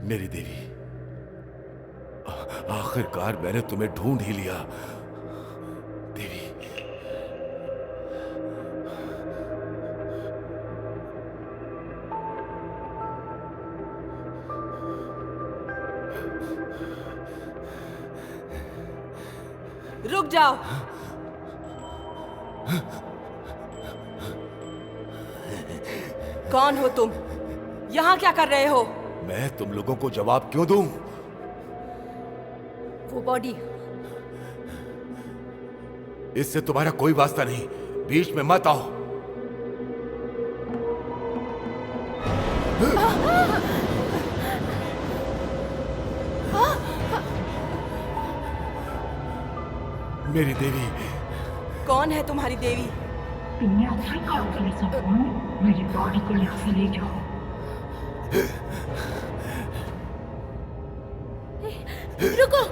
मेरी देवी, आखिरकार मैंने तुम्हें ढूंढ ही लिया। देवी, रुक जाओ। कौन हो तुम? यहाँ क्या कर रहे हो? मैं तुम लोगों को जवाब क्यों दूं? वो बॉडी। इससे तुम्हारा कोई वास्ता नहीं, बीच में मत आओ। मेरी देवी। कौन है तुम्हारी देवी? मेरी बॉडी को यहाँ से ले जाओ। रुको।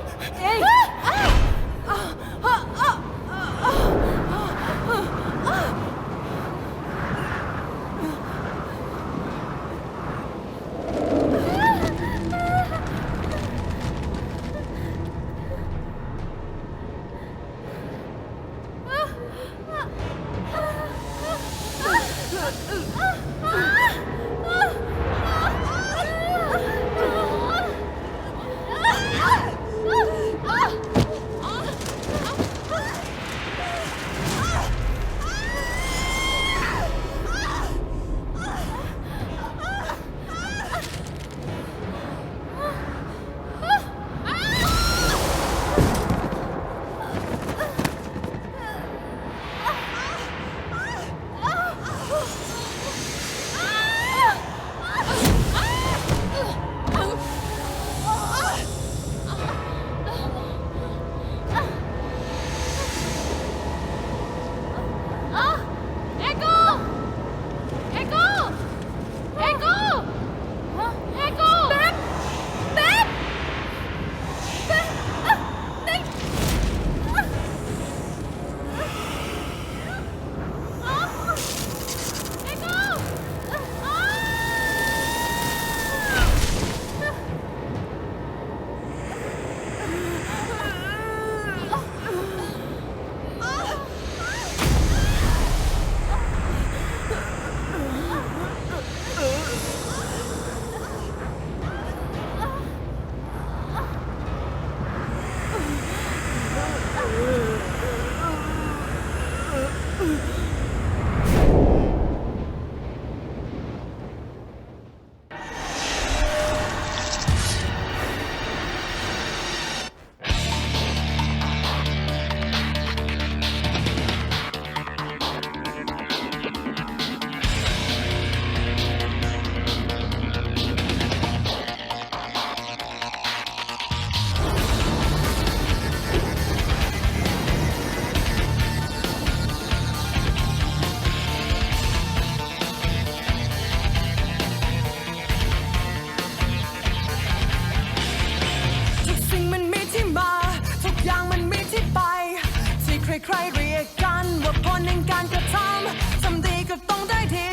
ใครเรียกกันว่าผลแห่งการกระทำทำดีก็ต้องได้ดี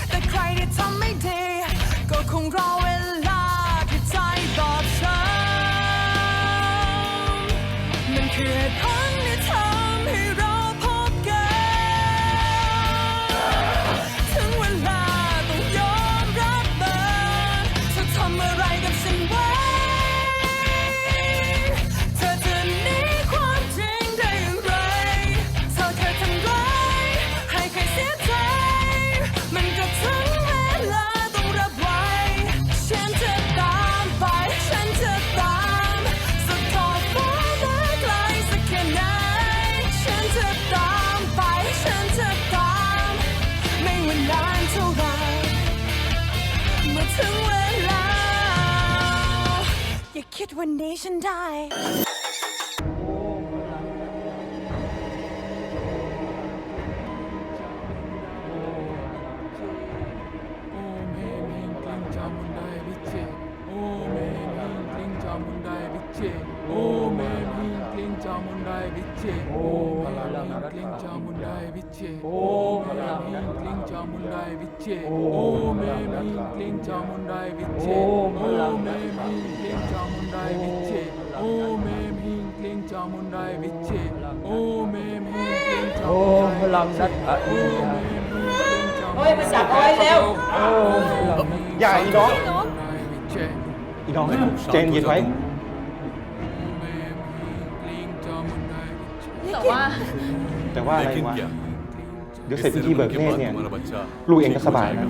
แต่ใครที่ทำไม่ดีก็คงรอเวลาที่ใจบอบช้ำมันคือเหตุผลที่ทำให้เราพบกันถึงเวลาต้องยอมรับมันเธอทำอะไรกับฉันไว้เธอจะหนีความจริงได้อย่างไรเธอเคยทำร้ายให้ใครเสียใจมันก็ถึงเวลาต้องรับไว้ฉันจะตามไปฉันจะตามสุดขอบฟ้าแม้ไกลสักแค่ไหนฉันจะตามไปฉันจะตามไม่ว่านานเท่าไรเมื่อถึงเวลาอย่าคิดวันนี้ฉันได้ Om Him Hrim Kling Chamundaya Vicche. Om Him Hrim Kling चामुंडाय विच्चे ओम ह्रीं क्लीं चामुंडाय विच्चे ओम ह्रीं क्लीं चामुंडाय विच्चे ओम ह्रीं क्लीं चामुंडाय विच्चे ओम ह्रीं क्लीं चामुंडाय विच्चे ओम ह्रीं क्लीं चामुंडाय विच्चे ओम ह्रीं क्लीं चामुंडाय विच्चे เฮ้ยมันจับเอาไว้แล้ว อย่าอีน้อง อีน้องใจเย็นไว้ แต่ว่าอะไร लेकिन วะ क्या เดี๋ยวเสร็จพิธีเบิกเนตรเนี่ย तुम्हारा बच्चा ลูกเองก็สบายนะ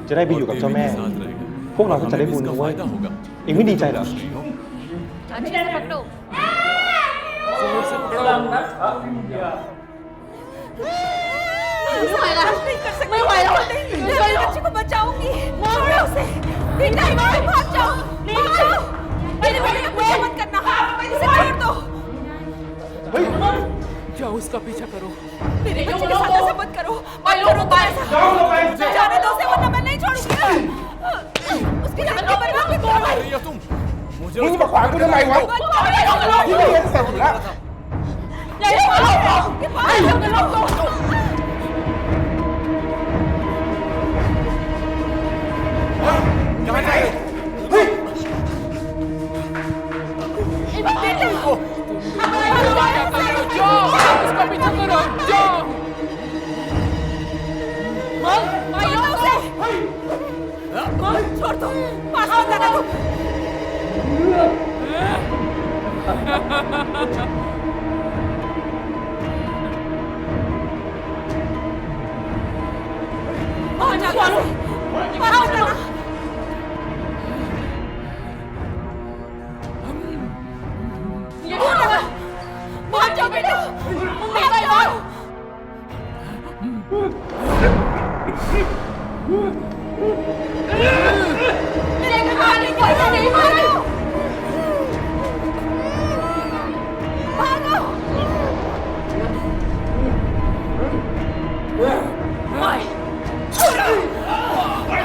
จะได้ไปอยู่กับเจ้าแม่ साथ रहेगा พวกเราก็จะได้บุญ इसका นะเว้ย फायदा होगा เองไม่ดีใจเหรอ ไม่ไหวแล้วไม่ไหวแล้วबच्चे को बचाऊंगी छोड़ो उसे नहीं भाग जाओ मेरे बेटे का पीछा मत करना इसे छोड़ दो जाओ उसका पीछा करो मेरे बच्चे के साथ ऐसा मत करो तो ऐसा जाने दो उसे वरना मैं नहीं छोड़ूंगी उसकी जान की परवाह मत करो रही हो तुम मुझे มึงมาขวางกูทำไมวะที่เรียนเสร็จแล้ว कहाँ जा रहे हो? उसका पीछा करो जाओ छोड़ दो पास मत आना तुम बाहर जाओ बाहर जाओ बाहर जाओ बेटा बाहर जाओ मेरे घर नहीं कोई नहीं भागो भागो छोड़ो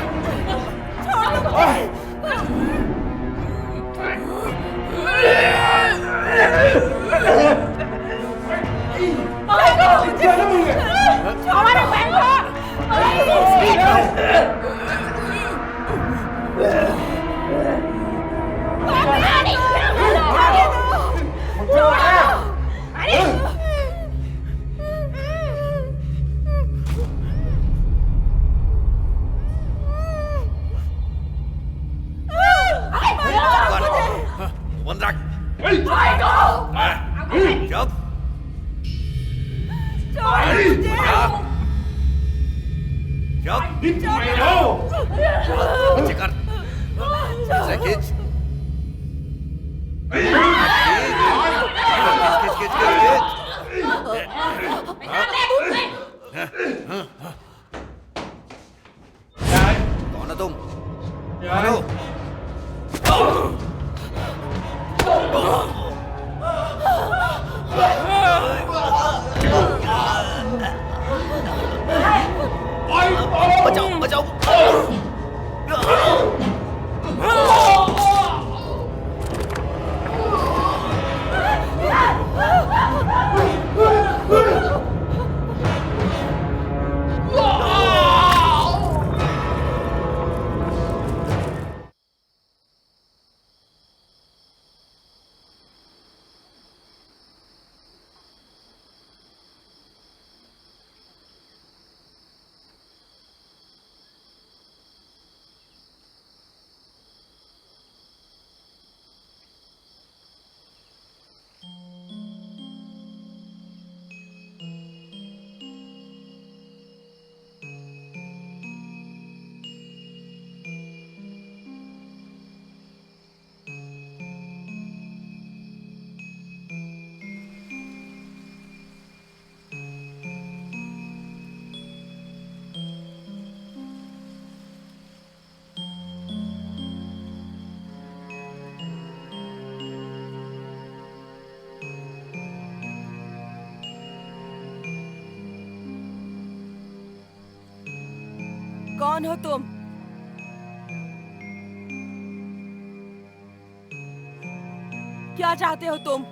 बंद रख चुप चुप पीछे कर ऐसे खींच खींच कौन है तुम हेलो बचाओ बचाओ कौन हो तुम? क्या चाहते हो तुम?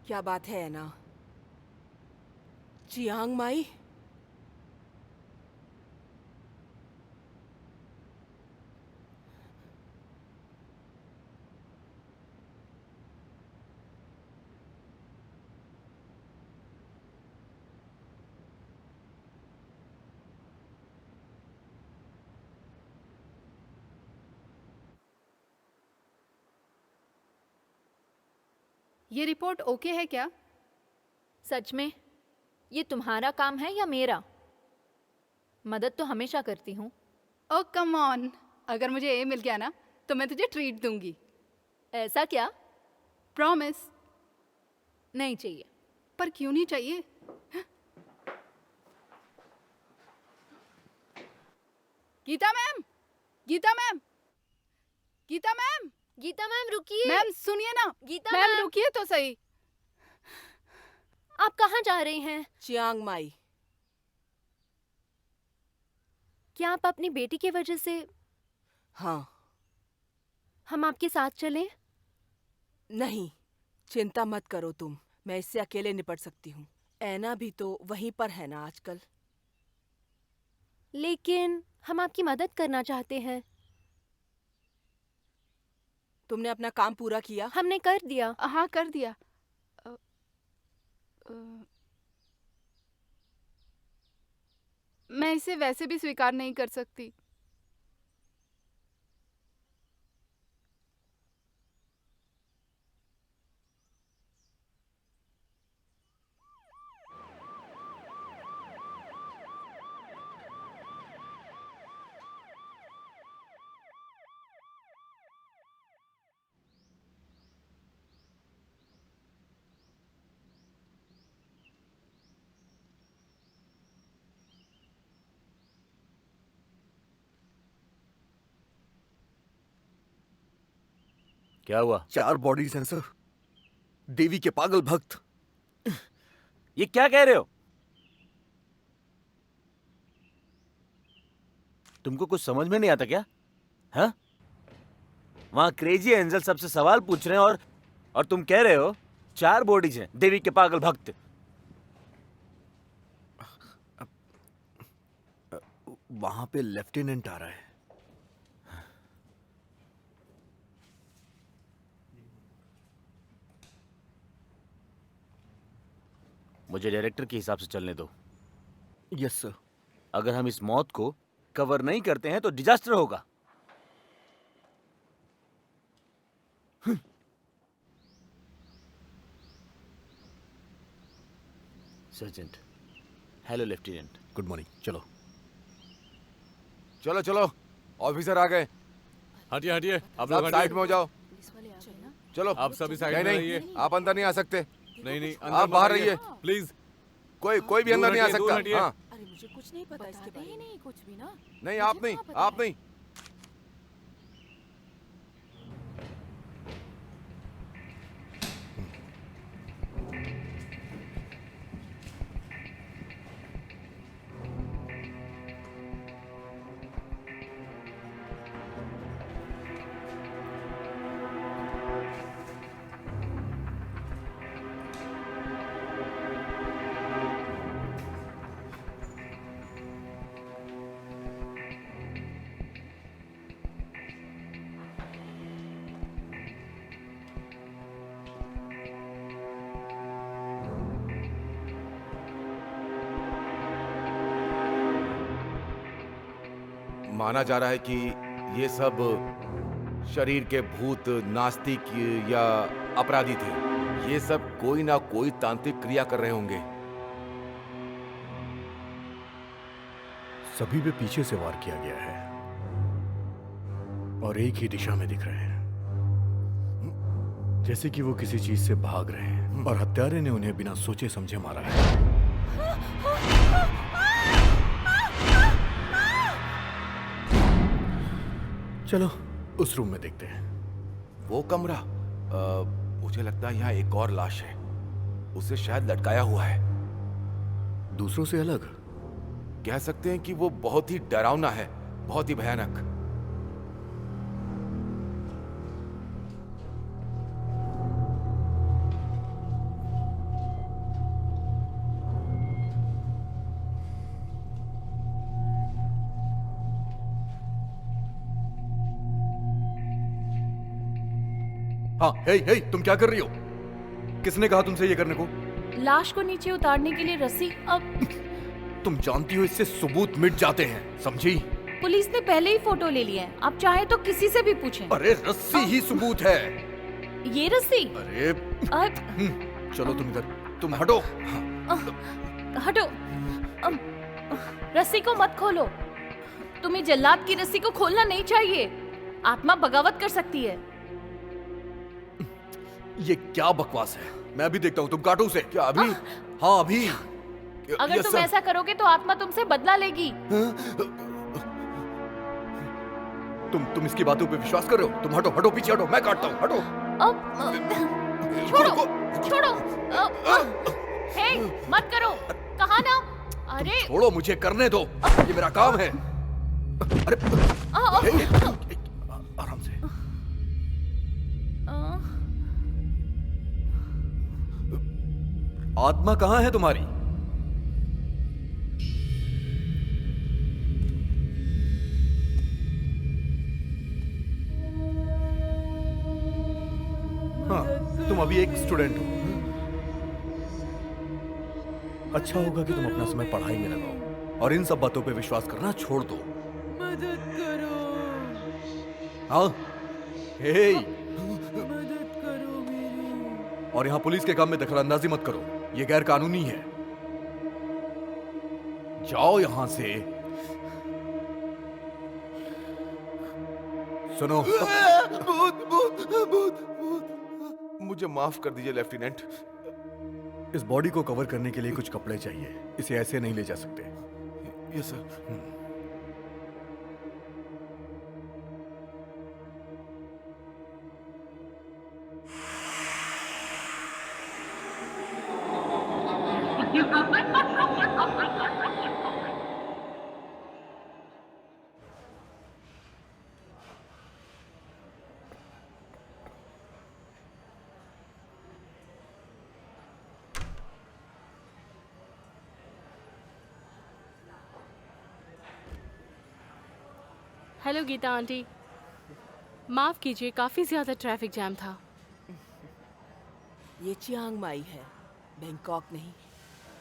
क्या बात है ना चियांग माई? ये रिपोर्ट ओके है क्या? सच में ये तुम्हारा काम है या मेरा? मदद तो हमेशा करती हूँ। ओह कम ऑन, अगर मुझे ए मिल गया ना तो मैं तुझे ट्रीट दूंगी। ऐसा क्या? प्रॉमिस। नहीं चाहिए। पर क्यों नहीं चाहिए? Geeta ma'am, Geeta ma'am, Geeta ma'am, Geeta ma'am रुकिए। मैम सुनिए ना। गीता मैम मैम रुकिए तो सही। आप कहाँ जा रही हैं? चियांग माई, क्या आप अपनी बेटी की वजह से? हाँ। हम आपके साथ चलें? नहीं, चिंता मत करो तुम, मैं इससे अकेले निपट सकती हूँ। ऐना भी तो वहीं पर है ना आजकल। लेकिन हम आपकी मदद करना चाहते हैं। तुमने अपना काम पूरा किया? हमने कर दिया। हाँ कर दिया। मैं इसे वैसे भी स्वीकार नहीं कर सकती। क्या हुआ? 4 बॉडीज हैं सर, देवी के पागल भक्त। ये क्या कह रहे हो? तुमको कुछ समझ में नहीं आता क्या? हाँ? वहां क्रेजी एंजल सबसे सवाल पूछ रहे हैं और तुम कह रहे हो 4 बॉडीज हैं देवी के पागल भक्त। वहां पे लेफ्टिनेंट आ रहा है। मुझे डायरेक्टर के हिसाब से चलने दो। Yes sir. अगर हम इस मौत को कवर नहीं करते हैं तो डिजास्टर होगा। Sergeant. Hello lieutenant. Good morning. चलो चलो चलो, ऑफिसर आ गए। हटिए हटिए, आप लोग साइड में हो जाओ। चलो आप सभी साइड में नहीं रहिए। आप अंदर नहीं आ सकते। नहीं आप बाहर रहिए प्लीज। कोई भी अंदर नहीं आ सकता। हाँ अरे मुझे कुछ नहीं पता इसके बारे में। नहीं, आप नहीं। माना जा रहा है कि ये सब शरीर के भूत, नास्तिक या अपराधी थे। ये सब कोई ना कोई तांत्रिक क्रिया कर रहे होंगे। सभी पे पीछे से वार किया गया है और एक ही दिशा में दिख रहे हैं, जैसे कि वो किसी चीज से भाग रहे हैं और हत्यारे ने उन्हें बिना सोचे समझे मारा है। चलो उस रूम में देखते हैं। वो कमरा, मुझे लगता है यहाँ एक और लाश है। उसे शायद लटकाया हुआ है। दूसरों से अलग कह सकते हैं कि वो बहुत ही डरावना है, बहुत ही भयानक। हाँ, हे तुम क्या कर रही हो? किसने कहा तुमसे ये करने को? लाश को नीचे उतारने के लिए रस्सी। अब तुम जानती हो इससे सबूत मिट जाते हैं, समझी? पुलिस ने पहले ही फोटो ले लिया है। आप चाहे तो किसी से भी पूछें। अरे रस्सी ही सबूत है। ये रस्सी? अरे चलो तुम इधर, तुम हटो। हटो। रस्सी को मत खोलो। तुम्हें जल्लाद की रस्सी को खोलना नहीं चाहिए। आत्मा बगावत कर सकती है। ये क्या बकवास है? मैं अभी देखता हूँ। तुम काटो उसे। क्या अभी? हाँ अभी। अगर तुम ऐसा करोगे तो आत्मा तुमसे बदला लेगी। तुम इसकी बातों पे विश्वास कर रहे हो? तुम हटो, हटो पीछे हटो, मैं काटता हूँ। हटो। छोड़ो, छोड़ो। हे, मत करो। कहा ना? अरे छोड़ो, मुझे करने दो। ये मेरा काम है। अरे आराम से। आत्मा कहाँ है तुम्हारी? हाँ, तुम अभी एक स्टूडेंट हो। अच्छा होगा कि तुम अपना समय पढ़ाई में लगाओ और इन सब बातों पे विश्वास करना छोड़ दो। मदद करो। हाँ, हे। मदद करो मेरी। और यहाँ पुलिस के काम में दखलंदाजी मत करो, ये गैर कानूनी है। जाओ यहां से। सुनो। भूत, भूत, भूत, भूत। मुझे माफ कर दीजिए लेफ्टिनेंट। इस बॉडी को कवर करने के लिए कुछ कपड़े चाहिए। इसे ऐसे नहीं ले जा सकते। Yes sir. Hello Geeta aunty, माफ कीजिए, काफी ज्यादा ट्रैफिक जैम था। ये चियांग माई है, बैंकॉक नहीं।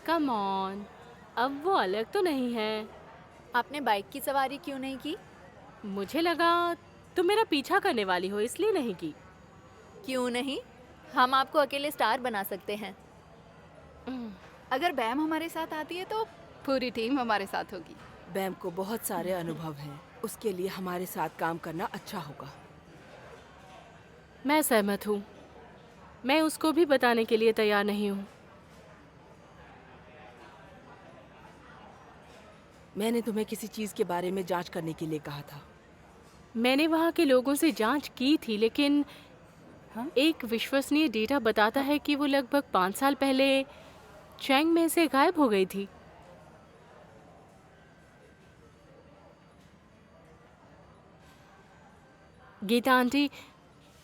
कम ऑन, अब वो अलग तो नहीं है। आपने बाइक की सवारी क्यों नहीं की? मुझे लगा तुम मेरा पीछा करने वाली हो, इसलिए नहीं की। क्यों नहीं? हम आपको अकेले स्टार बना सकते हैं। अगर बैम हमारे साथ आती है तो पूरी टीम हमारे साथ होगी। बैम को बहुत सारे अनुभव हैं, उसके लिए हमारे साथ काम करना अच्छा होगा। मैं सहमत हूँ। मैं उसको भी बताने के लिए तैयार नहीं हूँ। मैंने तुम्हें किसी चीज के बारे में जांच करने के लिए कहा था। मैंने वहाँ के लोगों से जांच की थी, लेकिन एक विश्वसनीय डेटा बताता है कि वो लगभग 5 साल पहले चैंग में से गायब हो गई थी। गीता आंटी,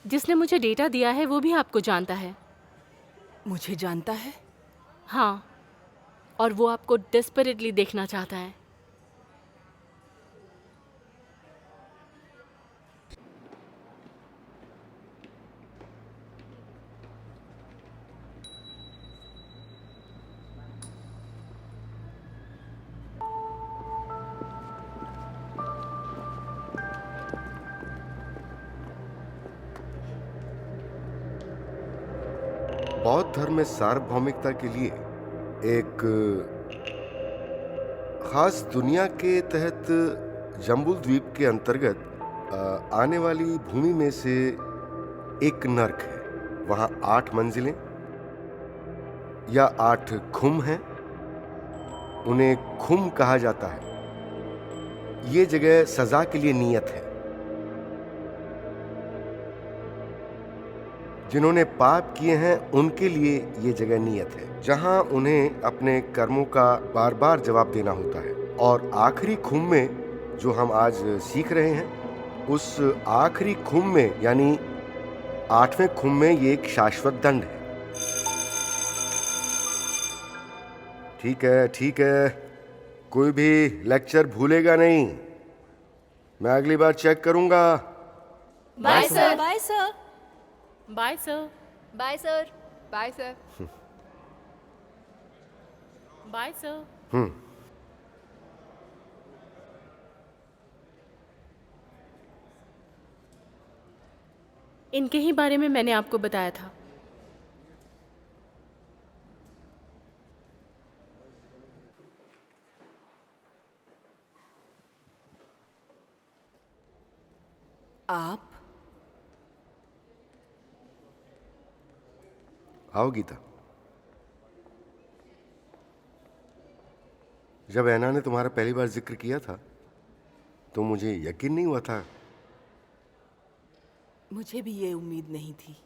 जिसने मुझे डेटा दिया है वो भी आपको जानता है। मुझे जानता है? हाँ, और वो आपको डेस्परेटली देखना चाहता है। बौद्ध धर्म में सार्वभौमिकता के लिए एक खास दुनिया के तहत जम्बुल द्वीप के अंतर्गत आने वाली भूमि में से एक नर्क है। वहां 8 मंजिलें या 8 खुम हैं। उन्हें खुम कहा जाता है। ये जगह सजा के लिए नियत है। जिन्होंने पाप किए हैं उनके लिए ये जगह नियत है, जहां उन्हें अपने कर्मों का बार बार जवाब देना होता है। और आखिरी खुम में जो हम आज सीख रहे हैं, उस आखिरी खुम में यानी 8वें खुम में ये एक शाश्वत दंड है। ठीक है, कोई भी लेक्चर भूलेगा नहीं। मैं अगली बार चेक करूंगा। Bye sir. Bye sir. Bye sir. Bye sir. Bye sir. Bye sir. इनके ही बारे में मैंने आपको बताया था। आप आओ गीता। जब ऐना ने तुम्हारा पहली बार जिक्र किया था तो मुझे यकीन नहीं हुआ था। मुझे भी ये उम्मीद नहीं थी।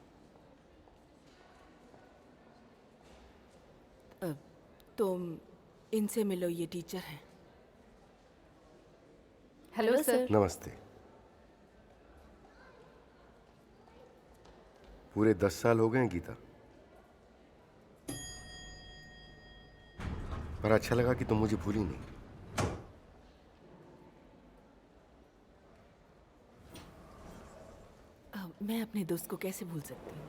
तुम इनसे मिलो, ये टीचर हैं। Hello sir. नमस्ते। पूरे 10 साल हो गए हैं गीता, पर अच्छा लगा कि तुम मुझे भूली नहीं। मैं अपने दोस्त को कैसे भूल सकती हूँ?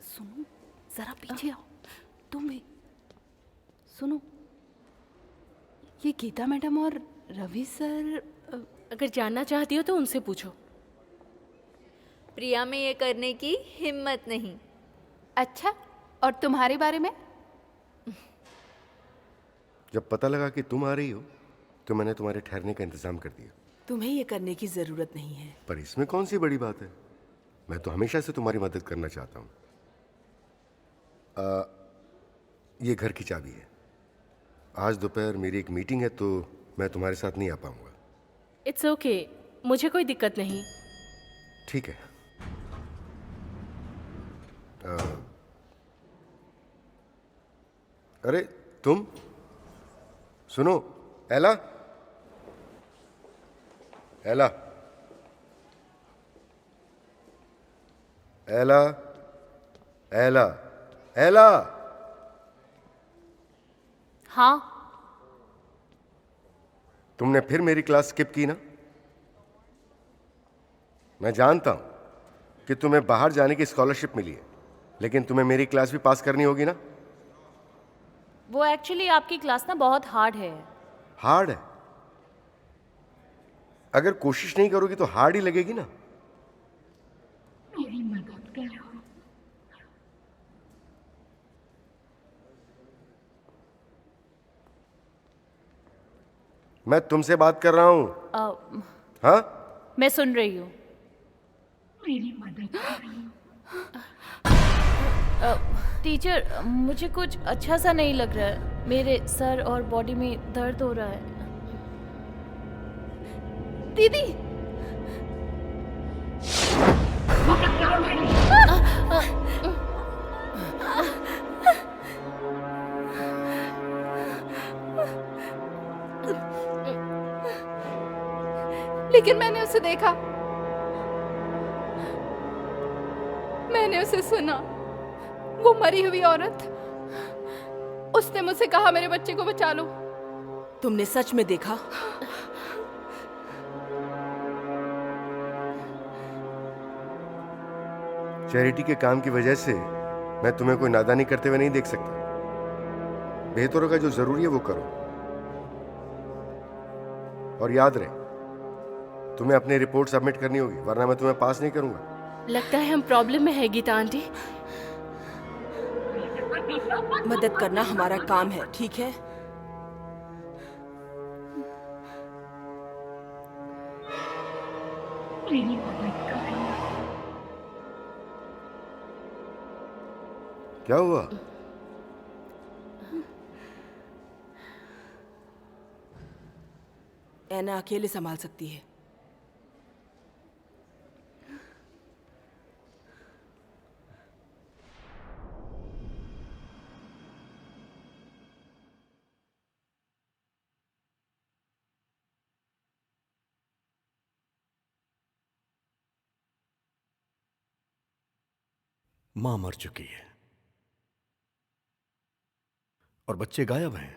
सुनो, जरा पीछे आओ। तुम भी सुनो। ये गीता मैडम और रवि सर। अगर जानना चाहती हो तो उनसे पूछो। प्रिया में ये करने की हिम्मत नहीं। अच्छा, और तुम्हारे बारे में? जब पता लगा कि तुम आ रही हो तो मैंने तुम्हारे ठहरने का इंतजाम कर दिया। तुम्हें ये करने की जरूरत नहीं है। पर इसमें कौन सी बड़ी बात है? मैं तो हमेशा से तुम्हारी मदद करना चाहता हूँ। ये घर की चाबी है। आज दोपहर मेरी एक मीटिंग है तो मैं तुम्हारे साथ नहीं आ पाऊंगा। इट्स ओके, मुझे कोई दिक्कत नहीं। ठीक है। अरे तुम सुनो। एला, एला, एला, एला, एला। हाँ। तुमने फिर मेरी क्लास स्किप की ना? मैं जानता हूं कि तुम्हें बाहर जाने की स्कॉलरशिप मिली है, लेकिन तुम्हें मेरी क्लास भी पास करनी होगी ना? वो एक्चुअली आपकी क्लास ना बहुत हार्ड है। हार्ड है? अगर कोशिश नहीं करोगी तो हार्ड ही लगेगी ना। मेरी मदद करो। मैं तुमसे बात कर रहा हूं। हाँ, मैं सुन रही हूँ। मेरी मदद करो। टीचर, मुझे कुछ अच्छा सा नहीं लग रहा है। मेरे सर और बॉडी में दर्द हो रहा है। दीदी। लेकिन मैंने उसे देखा, मैंने उसे सुना। वो मरी हुई औरत, उसने मुझसे कहा मेरे बच्चे को बचा लो। तुमने सच में देखा? चैरिटी के काम की वजह से मैं तुम्हें कोई नादानी करते हुए नहीं देख सकता। बेहतर होगा जो जरूरी है वो करो। और याद रहे, तुम्हें अपनी रिपोर्ट सबमिट करनी होगी, वरना मैं तुम्हें पास नहीं करूंगा। लगता है हम प्रॉब्लम में है गीता आंटी। मदद करना हमारा काम है, ठीक है? मेरी मदद करो। क्या हुआ? ऐना अकेले संभाल सकती है। मां मर चुकी है और बच्चे गायब हैं।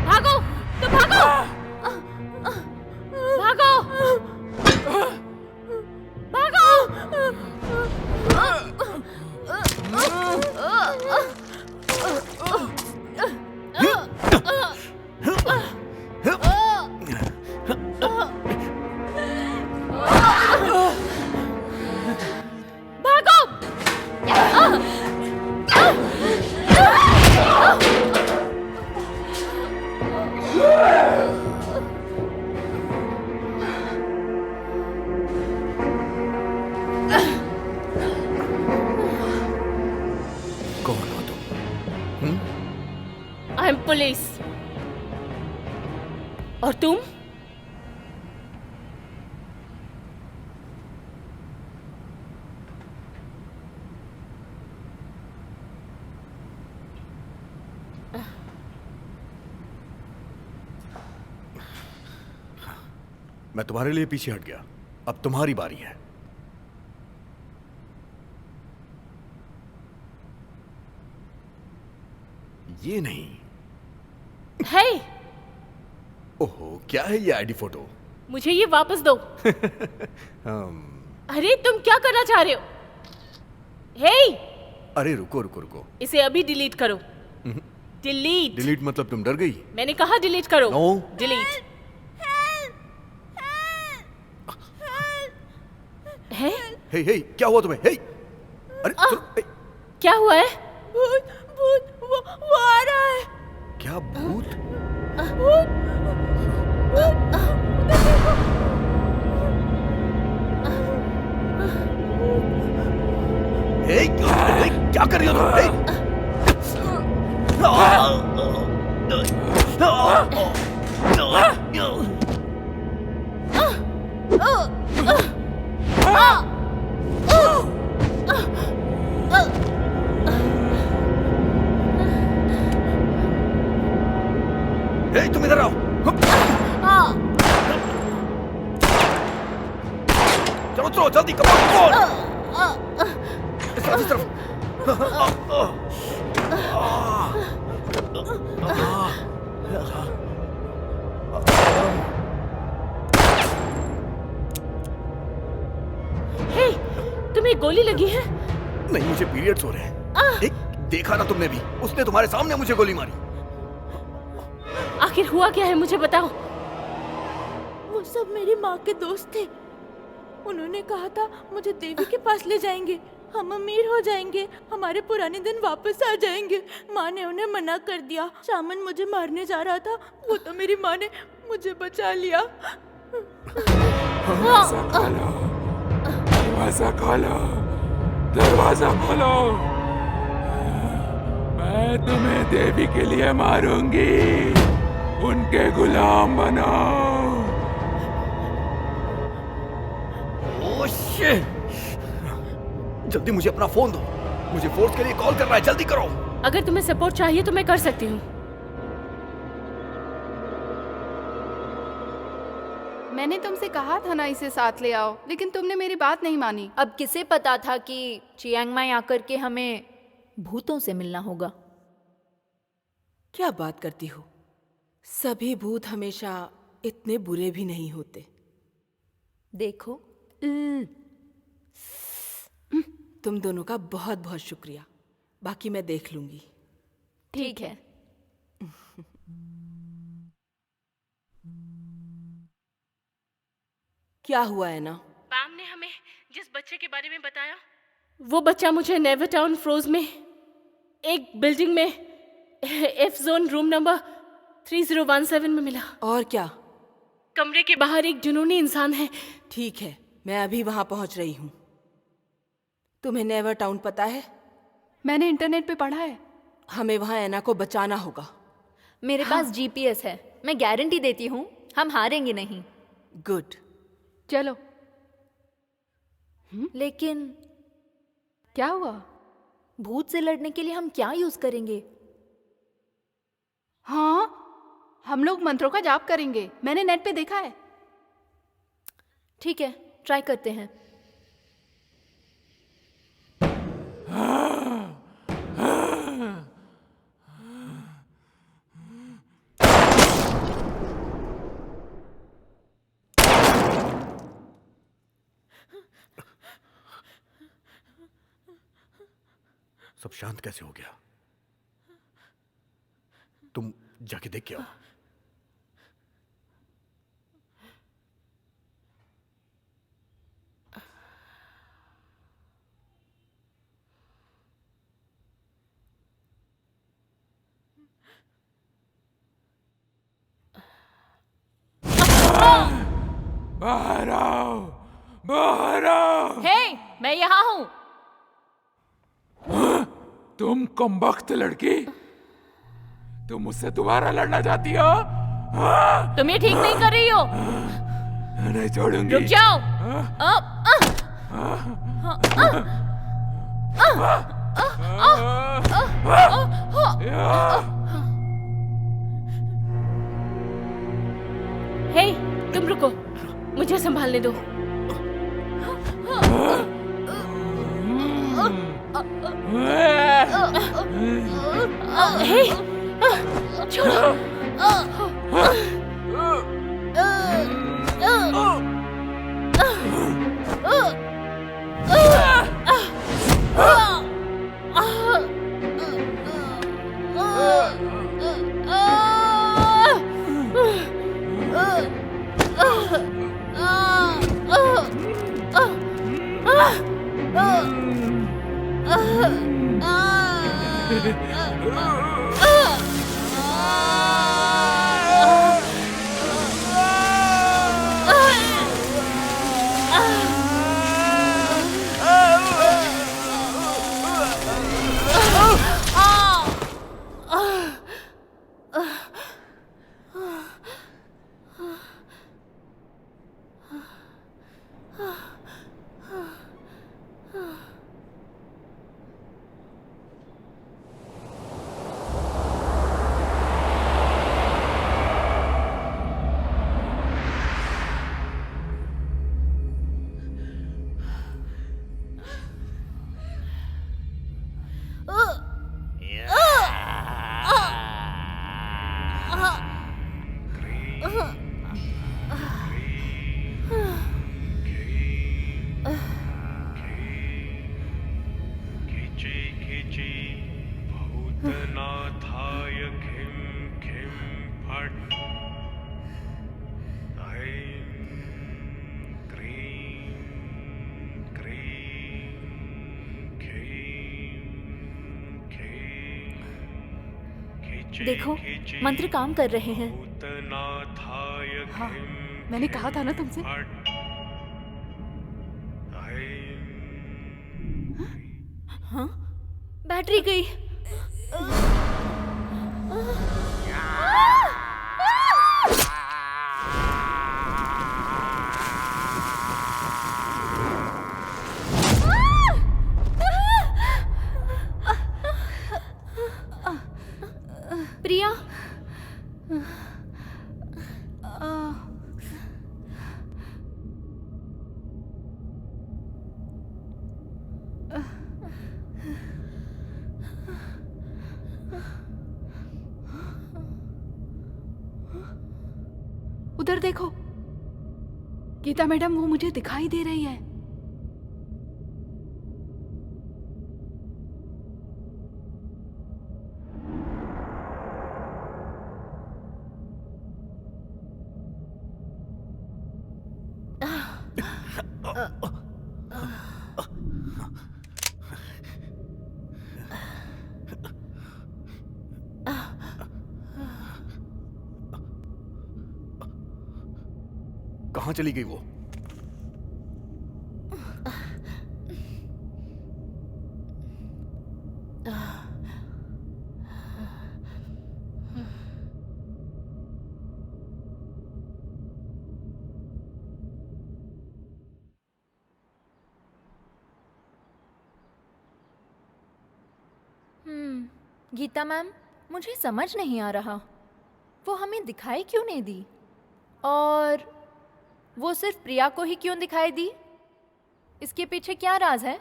भागो, तो भागो, भागो, आई एम पुलिस। और तुम? मैं तुम्हारे लिए पीछे हट गया, अब तुम्हारी बारी है। ये नहीं। है? ओहो, क्या है ये आईडी फोटो? मुझे ये वापस दो। अरे तुम क्या करना चाह रहे हो? हे! अरे रुको रुको रुको, इसे अभी डिलीट करो। डिलीट। डिलीट मतलब तुम डर गई? मैंने कहा डिलीट करो। नो। डिलीट। है? हे हे, क्या हुआ तुम्हें? हे! अरे क्या हुआ है? भूत भूत वो आ रहा है। क्या भूत? भूत क्या कर रही हो तुम? तुम इधर आओ। चलो चलो जल्दी, कमाओ। इस तरफ। हे, तुम्हें गोली लगी है? नहीं, मुझे पीरियड्स हो रहे हैं। एक देखा ना तुमने भी, उसने तुम्हारे सामने मुझे गोली मारी। आखिर हुआ क्या है, मुझे बताओ। वो सब मेरी माँ के दोस्त थे। उन्होंने कहा था मुझे देवी के पास ले जाएंगे, हम अमीर हो जाएंगे, हमारे पुराने दिन वापस आ जाएंगे। माँ ने उन्हें मना कर दिया। सामन मुझे मारने जा रहा था, वो तो मेरी माँ ने मुझे बचा लिया। दरवाजा खोलो, दरवाजा खोलो। मैं तुम्हें देवी के लिए मारूंगी, उनके गुलाम बनाओ। Oh shit! जल्दी मुझे अपना फोन दो, मुझे फोर्स के लिए कॉल कर रहा है, जल्दी करो। अगर तुम्हें सपोर्ट चाहिए तो मैं कर सकती हूँ। मैंने तुमसे कहा था ना इसे साथ ले आओ, लेकिन तुमने मेरी बात नहीं मानी। अब किसे पता था कि चियांग माई आकर के हमें भूतों से मिलना होगा। क्या बात करती हो? सभी भूत हमेशा इतने बुरे भी नहीं होते। देखो, तुम दोनों का बहुत बहुत शुक्रिया। बाकी मैं देख लूंगी। ठीक है। क्या हुआ है ना? पाम ने हमें जिस बच्चे के बारे में बताया, वो बच्चा मुझे नेवर टाउन फ्रोज में एक बिल्डिंग में एफ जोन रूम नंबर 3017 में मिला। और क्या? कमरे के बाहर एक जुनूनी इंसान है। ठीक है, मैं अभी वहां पहुंच रही हूँ। तुम्हें नेवर टाउन पता है? मैंने इंटरनेट पे पढ़ा है। हमें वहां एना को बचाना होगा। मेरे पास जीपीएस है, मैं गारंटी देती हूँ हम हारेंगे नहीं। गुड, चलो। लेकिन क्या हुआ? भूत से लड़ने के लिए हम क्या यूज करेंगे? हाँ, हम लोग मंत्रों का जाप करेंगे। मैंने नेट पे देखा है। ठीक है, ट्राई करते हैं। सब शांत कैसे हो गया? तुम जाके देख के आओ। बाहर आओ, बाहर आओ। हे, मैं यहाँ हूँ। तुम कमबख्त लड़की, तुम मुझसे दोबारा लड़ना चाहती हो? तुम ये ठीक नहीं कर रही हो। नहीं छोड़ूंगी। रुक जाओ। हे, तुम रुको, मुझे संभालने दो। हे, छोड़ो। देखो, मंत्र काम कर रहे हैं। हाँ, मैंने कहा था ना तुमसे। हाँ? बैटरी गई। प्रिया, उधर देखो, गीता मैडम वो मुझे दिखाई दे रही है। कहाँ चली गई वो? गीता मैम, मुझे समझ नहीं आ रहा वो हमें दिखाई क्यों नहीं दी, और वो सिर्फ प्रिया को ही क्यों दिखाई दी? इसके पीछे क्या राज है?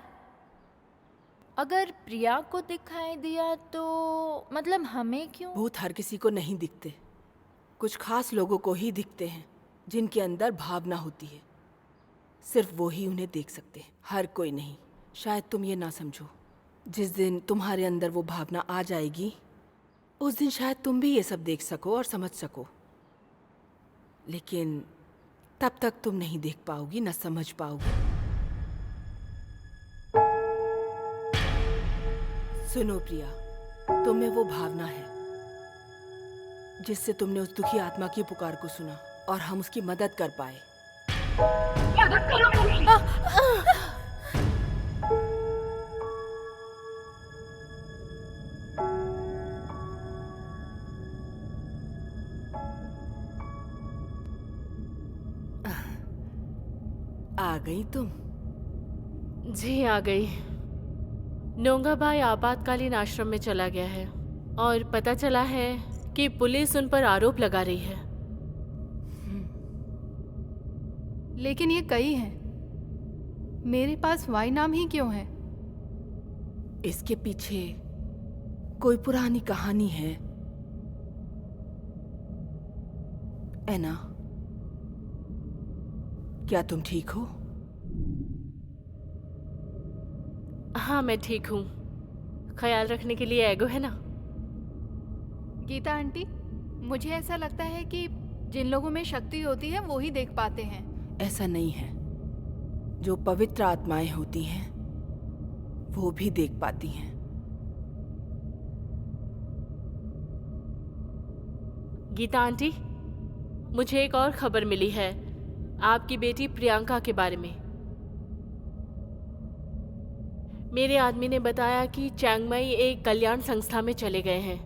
अगर प्रिया को दिखाई दिया तो मतलब हमें क्यों? भूत हर किसी को नहीं दिखते, कुछ खास लोगों को ही दिखते हैं जिनके अंदर भावना होती है। सिर्फ वो ही उन्हें देख सकते हैं, हर कोई नहीं। शायद तुम ये ना समझो, जिस दिन तुम्हारे अंदर वो भावना आ जाएगी उस दिन शायद तुम भी ये सब देख सको और समझ सको, लेकिन तब तक तुम नहीं देख पाओगी, न समझ पाओगी। सुनो प्रिया, तुम में वो भावना है जिससे तुमने उस दुखी आत्मा की पुकार को सुना और हम उसकी मदद कर पाए। मदद करो मेरी। आ गई तुम? जी आ गई। नोंगा भाई आपातकालीन आश्रम में चला गया है और पता चला है कि पुलिस उन पर आरोप लगा रही है। लेकिन ये कई हैं, मेरे पास वाई नाम ही क्यों है? इसके पीछे कोई पुरानी कहानी है एना। क्या तुम ठीक हो? हाँ मैं ठीक हूँ। ख्याल रखने के लिए एगो है ना। गीता आंटी, मुझे ऐसा लगता है कि जिन लोगों में शक्ति होती है वो ही देख पाते हैं। ऐसा नहीं है, जो पवित्र आत्माएं होती हैं वो भी देख पाती हैं। गीता आंटी, मुझे एक और खबर मिली है आपकी बेटी प्रियंका के बारे में। मेरे आदमी ने बताया कि चैंगमाई एक कल्याण संस्था में चले गए हैं।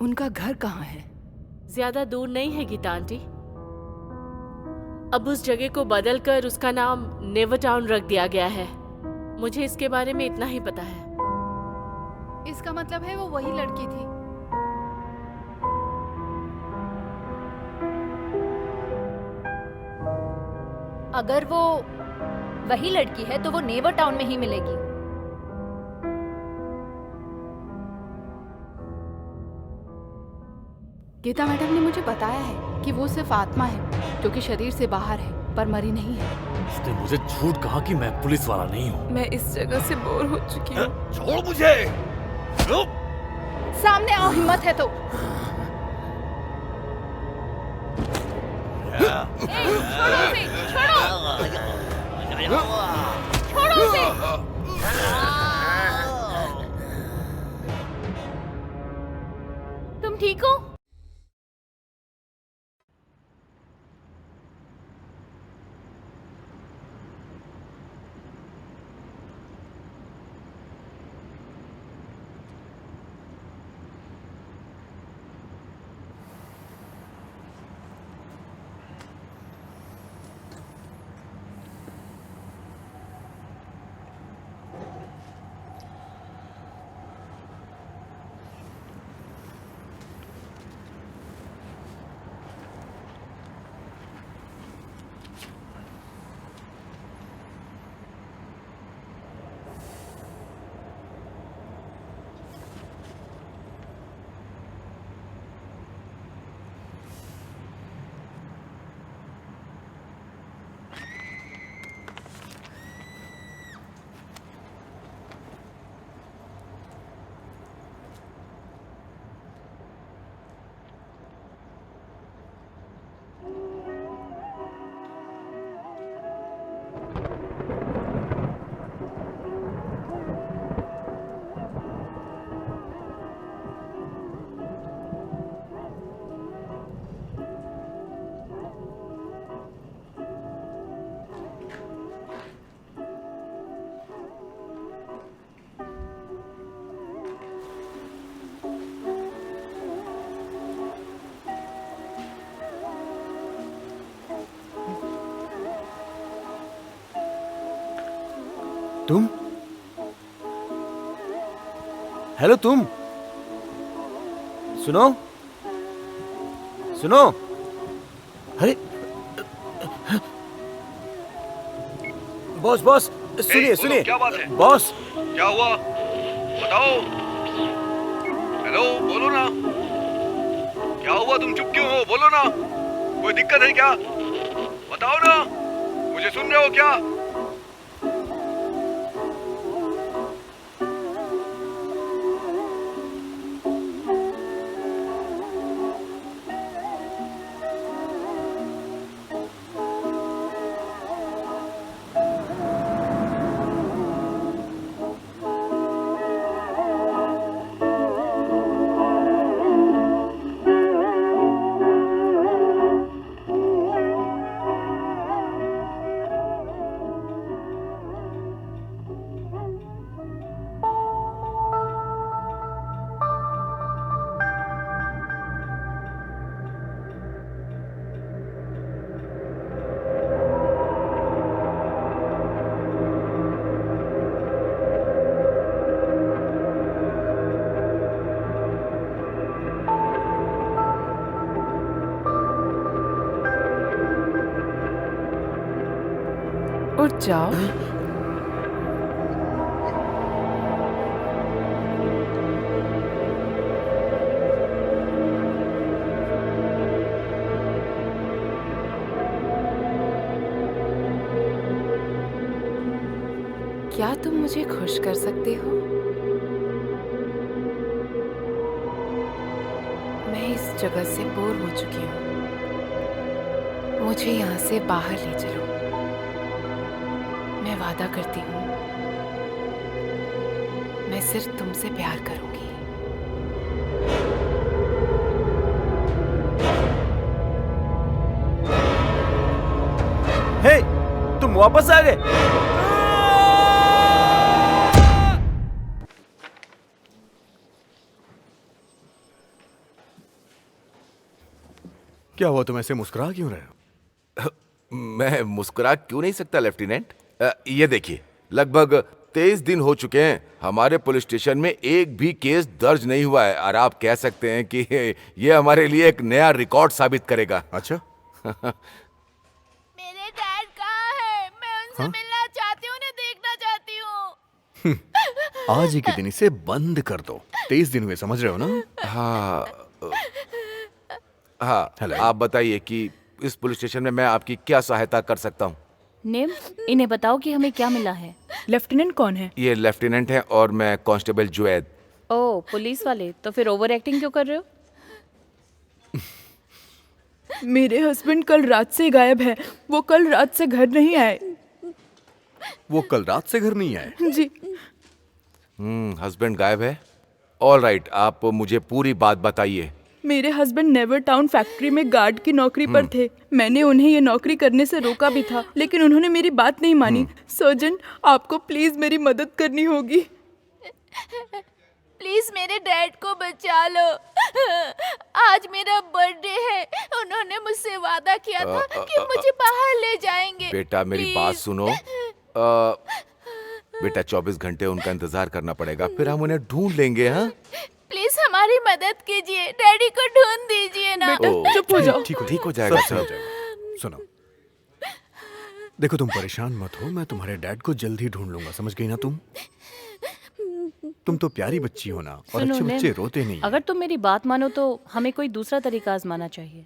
उनका घर कहाँ है? ज्यादा दूर नहीं है गीता आंटी। अब उस जगह को बदलकर उसका नाम नेवर टाउन रख दिया गया है। मुझे इसके बारे में इतना ही पता है। इसका मतलब है वो वही लड़की थी। अगर वो वही लड़की है तो वो नेवर टाउन में ही मिलेगी। गीता मैडम ने मुझे बताया है कि वो सिर्फ आत्मा है जो कि शरीर से बाहर है पर मरी नहीं है। उसने मुझे झूठ कहा कि मैं पुलिस वाला नहीं हूँ। मैं इस जगह से बोर हो चुकी हूँ। छोड़ मुझे। सामने आओ, हिम्मत है तो। छोड़ो उसे, छोड़ो उसे। तुम ठीक हो? तुम? हेलो तुम, सुनो सुनो। अरे बॉस बॉस, सुनिए सुनिए। क्या बात है? बॉस क्या हुआ बताओ। हेलो बोलो ना, क्या हुआ? तुम चुप क्यों हो? बोलो ना, कोई दिक्कत है क्या? बताओ ना, मुझे सुन रहे हो क्या? उठ जाओ। क्या तुम मुझे खुश कर सकते हो? मैं इस जगह से बोर हो चुकी हूँ। मुझे यहाँ से बाहर ले चलो। मैं वादा करती हूँ, मैं सिर्फ तुमसे प्यार करूंगी। हे, तुम वापस आ गए? क्या हुआ, तुम ऐसे मुस्कुरा क्यों रहे हो? मैं मुस्कुरा क्यों नहीं सकता लेफ्टिनेंट? ये देखिए, लगभग 23 दिन हो चुके हैं हमारे पुलिस स्टेशन में एक भी केस दर्ज नहीं हुआ है, और आप कह सकते हैं कि ये हमारे लिए एक नया रिकॉर्ड साबित करेगा। अच्छा। मेरे डैड कहाँ है? मैं उनसे मिलना चाहती हूँ, उन्हें देखना चाहती हूँ। आज ही के दिन इसे बंद कर दो। 23 दिन हुए, समझ रहे हो ना? हाँ, आप बताइए कि इस पुलिस स्टेशन में मैं आपकी क्या सहायता कर सकता हूँ? नेम, इन्हें बताओ कि हमें क्या मिला है। लेफ्टिनेंट कौन है? ये लेफ्टिनेंट है और मैं कांस्टेबल जुएद। ओह, पुलिस वाले, तो फिर ओवर एक्टिंग क्यों कर रहे हो? मेरे हस्बैंड कल रात से गायब है। वो कल रात से घर नहीं आए। वो कल रात से घर नहीं आए? जी। हस्बैंड गायब है? ऑल राइट, आप मुझे पूरी बात बताइए। मेरे हस्बैंड नेवर टाउन फैक्ट्री में गार्ड की नौकरी पर थे। मैंने उन्हें ये नौकरी करने से रोका भी था, लेकिन उन्होंने मेरी बात नहीं मानी। सर्जन, आपको प्लीज मेरी मदद करनी होगी। प्लीज मेरे डैड को बचा लो। आज मेरा बर्थडे है। उन्होंने मुझसे वादा किया था कि मुझे बाहर ले जाएंगे। बेटा, मेरी बात सुनो। बेटा, 24 घंटे उनका इंतजार करना पड़ेगा, फिर हम उन्हें ढूंढ लेंगे। हाँ, प्लीज हमारी मदद कीजिए, डैडी को ढूंढ दीजिए ना। चुप हो जाओ। ठीक हो जाएगा सर। सुनो, देखो, तुम परेशान मत हो, मैं तुम्हारे डैड को जल्दी ढूंढ लूंगा, समझ गई ना तुम? तुम तो प्यारी बच्ची हो ना, और अच्छे बच्चे रोते नहीं। अगर तुम मेरी बात मानो तो हमें कोई दूसरा तरीका आजमाना चाहिए।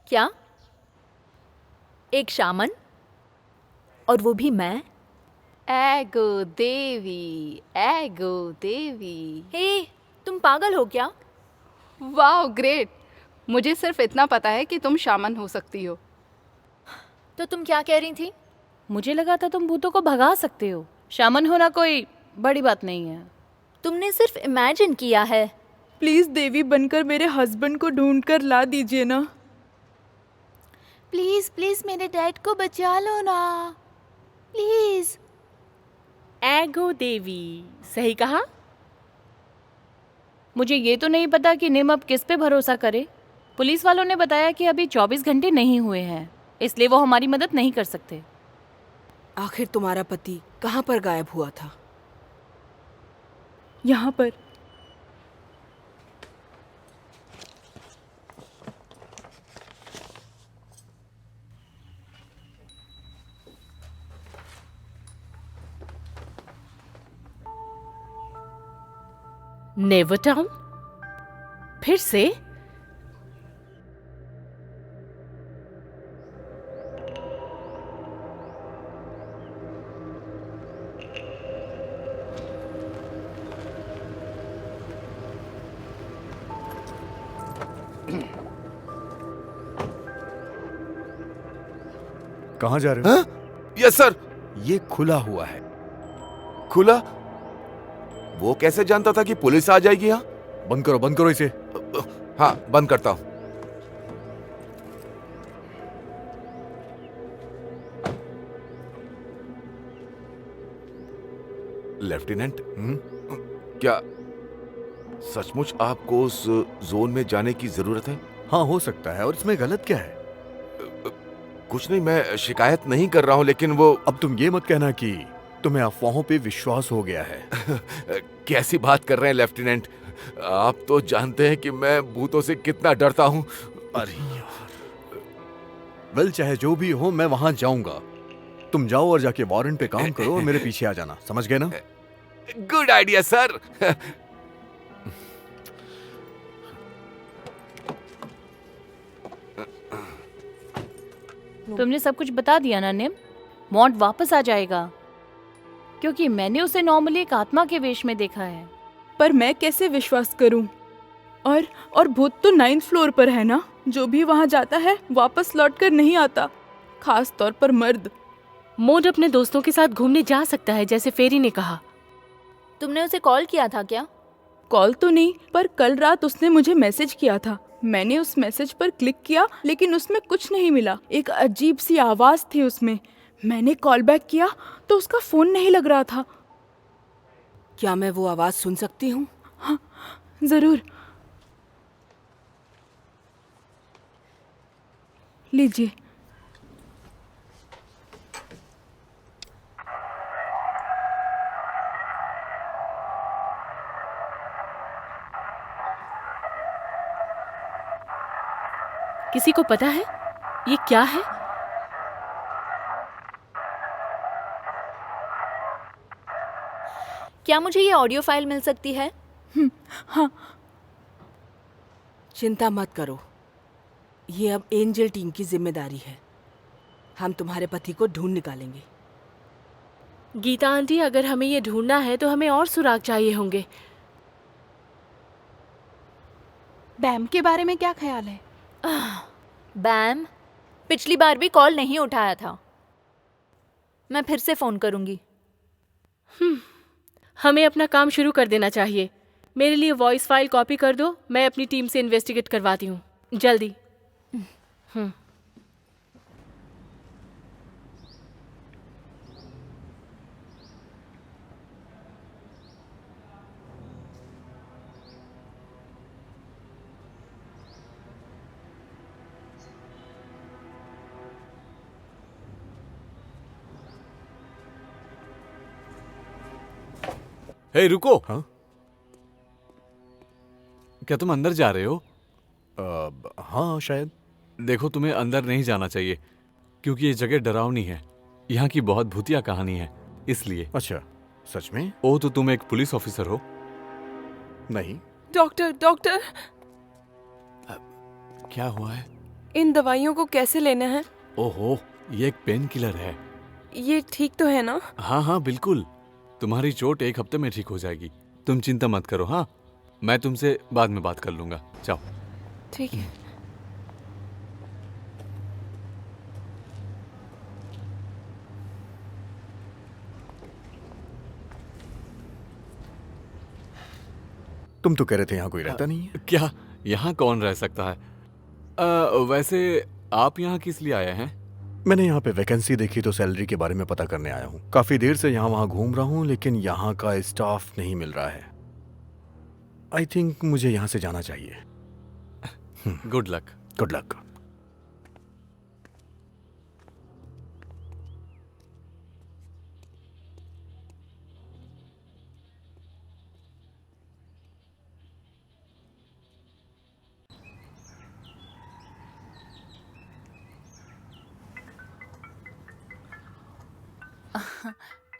क्या? एक शामन, और वो भी मैं? एगो देवी, एगो देवी। हे, तुम पागल हो क्या? वाह, ग्रेट। मुझे सिर्फ इतना पता है कि तुम शामन हो सकती हो। तो तुम क्या कह रही थी? मुझे लगा था तुम भूतों को भगा सकते हो। शामन होना कोई बड़ी बात नहीं है। तुमने सिर्फ इमेजिन किया है। प्लीज देवी बनकर मेरे हस्बैंड को ढूंढ कर ला दीजिए ना। प्लीज प्लीज मेरे डैड को बचा लो ना, प्लीज। एगो देवी, सही कहा। मुझे ये तो नहीं पता कि निम अब किस पे भरोसा करे। पुलिस वालों ने बताया कि अभी 24 घंटे नहीं हुए हैं, इसलिए वो हमारी मदद नहीं कर सकते। आखिर तुम्हारा पति कहाँ पर गायब हुआ था? यहाँ पर। Never town? फिर से? कहाँ जा रहे हो? Yes sir. ये खुला हुआ है। खुला? वो कैसे जानता था कि पुलिस आ जाएगी यहाँ? बंद करो इसे। हाँ, बंद करता हूँ। लेफ्टिनेंट, क्या सचमुच आपको उस जोन में जाने की जरूरत है? हाँ, हो सकता है। और इसमें गलत क्या है? कुछ नहीं, मैं शिकायत नहीं कर रहा हूँ, लेकिन वो... अब तुम ये मत कहना कि तुम्हें अफवाहों पे विश्वास हो गया है। कैसी बात कर रहे हैं लेफ्टिनेंट? आप तो जानते हैं कि मैं भूतों से कितना डरता हूँ। अरे यार, वेल चाहे जो भी हो, मैं वहां जाऊंगा। तुम जाओ और जाके वारंट पे काम करो और मेरे पीछे आ जाना, समझ गए ना? Good idea sir. तुमने सब कुछ बता दिया ना निम? मॉन्ट वापस आ जाएगा, क्योंकि मैंने उसे नॉर्मली एक आत्मा के वेश में देखा है। पर मैं कैसे विश्वास करूं? और भूत तो 9th फ्लोर पर है ना? जो भी वहां जाता है वापस लौटकर नहीं आता, खास तौर पर मर्द। मॉड अपने दोस्तों के साथ घूमने जा सकता है, जैसे फेरी ने कहा। तुमने उसे कॉल किया था क्या? कॉल तो नहीं, पर कल रात उसने मुझे मैसेज किया था। मैंने उस मैसेज पर क्लिक किया, लेकिन उसमें कुछ नहीं मिला। एक अजीब सी आवाज थी उसमें। मैंने कॉल बैक किया तो उसका फोन नहीं लग रहा था। क्या मैं वो आवाज सुन सकती हूँ? हाँ, जरूर। लीजिए। किसी को पता है ये क्या है? क्या मुझे ये ऑडियो फाइल मिल सकती है? हाँ। चिंता मत करो, ये अब एंजल टीम की जिम्मेदारी है। हम तुम्हारे पति को ढूंढ निकालेंगे। गीता आंटी, अगर हमें ये ढूंढना है तो हमें और सुराग चाहिए होंगे। बैम के बारे में क्या ख्याल है? बैम पिछली बार भी कॉल नहीं उठाया था। मैं फिर से फोन करूंगी। हमें अपना काम शुरू कर देना चाहिए। मेरे लिए वॉइस फाइल कॉपी कर दो, मैं अपनी टीम से इन्वेस्टिगेट करवाती हूँ, जल्दी। हे रुको। हाँ? क्या तुम अंदर जा रहे हो? हाँ शायद। देखो, तुम्हें अंदर नहीं जाना चाहिए, क्योंकि ये जगह डरावनी है। यहाँ की बहुत भूतिया कहानी है, इसलिए। अच्छा, सच में? ओ, तो तुम एक पुलिस ऑफिसर हो? नहीं। डॉक्टर, डॉक्टर, क्या हुआ है? इन दवाइयों को कैसे लेना है? ओहो, ये एक पेन किलर है। ये ठीक तो है ना? हाँ हाँ बिल्कुल, तुम्हारी चोट 1 हफ्ते में ठीक हो जाएगी। तुम चिंता मत करो। हाँ, मैं तुमसे बाद में बात कर लूंगा। जाओ। ठीक है। तुम तो कह रहे थे यहाँ कोई रहता नहीं है। क्या यहाँ कौन रह सकता है? वैसे आप यहाँ किस लिए आए हैं? मैंने यहाँ पे वैकेंसी देखी तो सैलरी के बारे में पता करने आया हूँ। काफी देर से यहाँ वहाँ घूम रहा हूँ, लेकिन यहाँ का स्टाफ नहीं मिल रहा है। आई थिंक मुझे यहाँ से जाना चाहिए। Good luck. Good luck.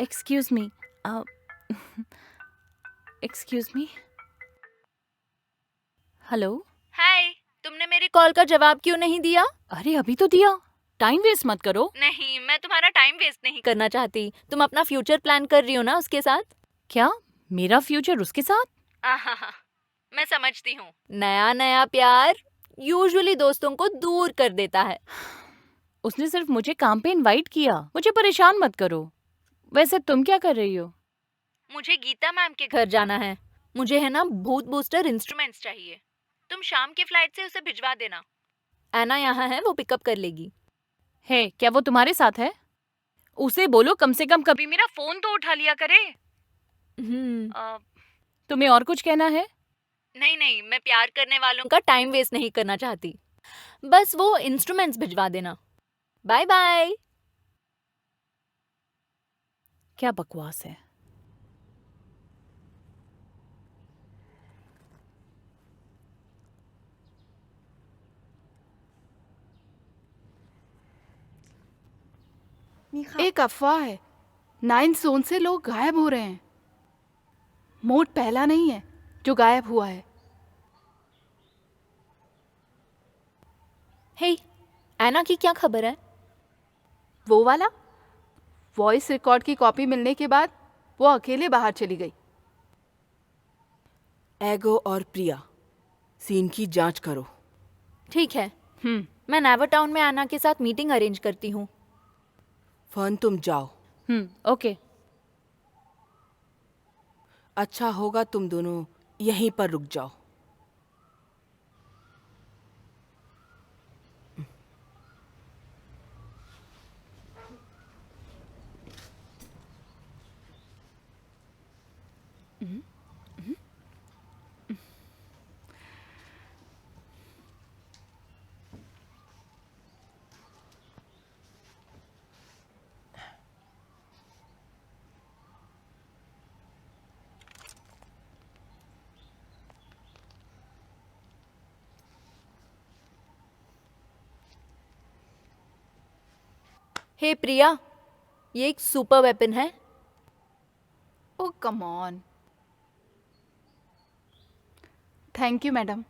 Excuse me, excuse me. Hello. Hi, तुमने मेरी कॉल का जवाब क्यों नहीं दिया? अरे अभी तो दिया, टाइम वेस्ट मत करो। नहीं, मैं तुम्हारा टाइम वेस्ट नहीं करना चाहती। तुम अपना फ्यूचर प्लान कर रही हो ना उसके साथ? क्या मेरा फ्यूचर उसके साथ? आहा, मैं समझती हूँ। नया नया प्यार यूजुअली दोस्तों को दूर कर देता है। उसने सिर्फ मुझे काम पे इनवाइट किया, मुझे परेशान मत करो। वैसे तुम क्या कर रही हो? मुझे गीता मैम के घर जाना है। मुझे है ना भूत बूस्टर इंस्ट्रूमेंट्स चाहिए। तुम शाम की फ्लाइट से उसे भिजवा देना। एना यहाँ है, वो पिकअप कर लेगी। है क्या वो तुम्हारे साथ है? उसे बोलो कम से कम कभी मेरा फोन तो उठा लिया करे। तुम्हें और कुछ कहना है? नहीं नहीं, मैं प्यार करने वालों का टाइम वेस्ट नहीं करना चाहती। बस वो इंस्ट्रूमेंट्स भिजवा देना। Bye bye. क्या बकवास है। एक अफवाह है, 9 जोन से लोग गायब हो रहे हैं। मोड पहला नहीं है जो गायब हुआ है। हे, एना की क्या खबर है? वो वाला वॉइस रिकॉर्ड की कॉपी मिलने के बाद वो अकेले बाहर चली गई। एगो और प्रिया, सीन की जांच करो। ठीक है। मैं नेवर टाउन में एना के साथ मीटिंग अरेंज करती हूँ। फन तुम जाओ। ओके। अच्छा होगा तुम दोनों यहीं पर रुक जाओ। हे प्रिया, ये एक सुपर वेपन है। Oh come on. Thank you madam.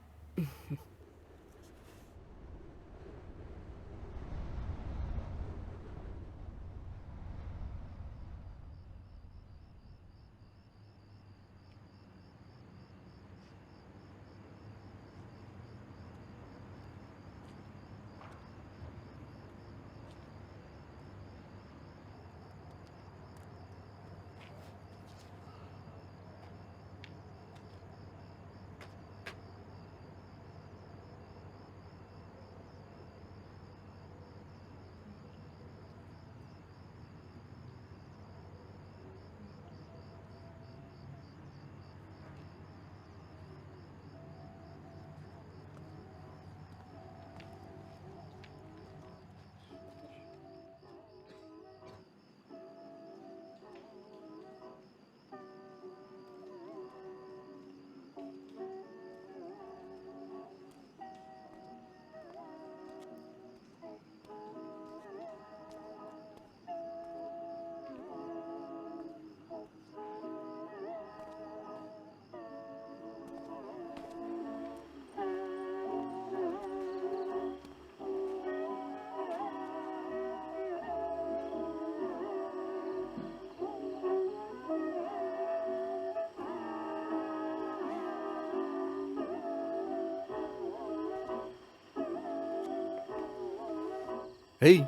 Hey.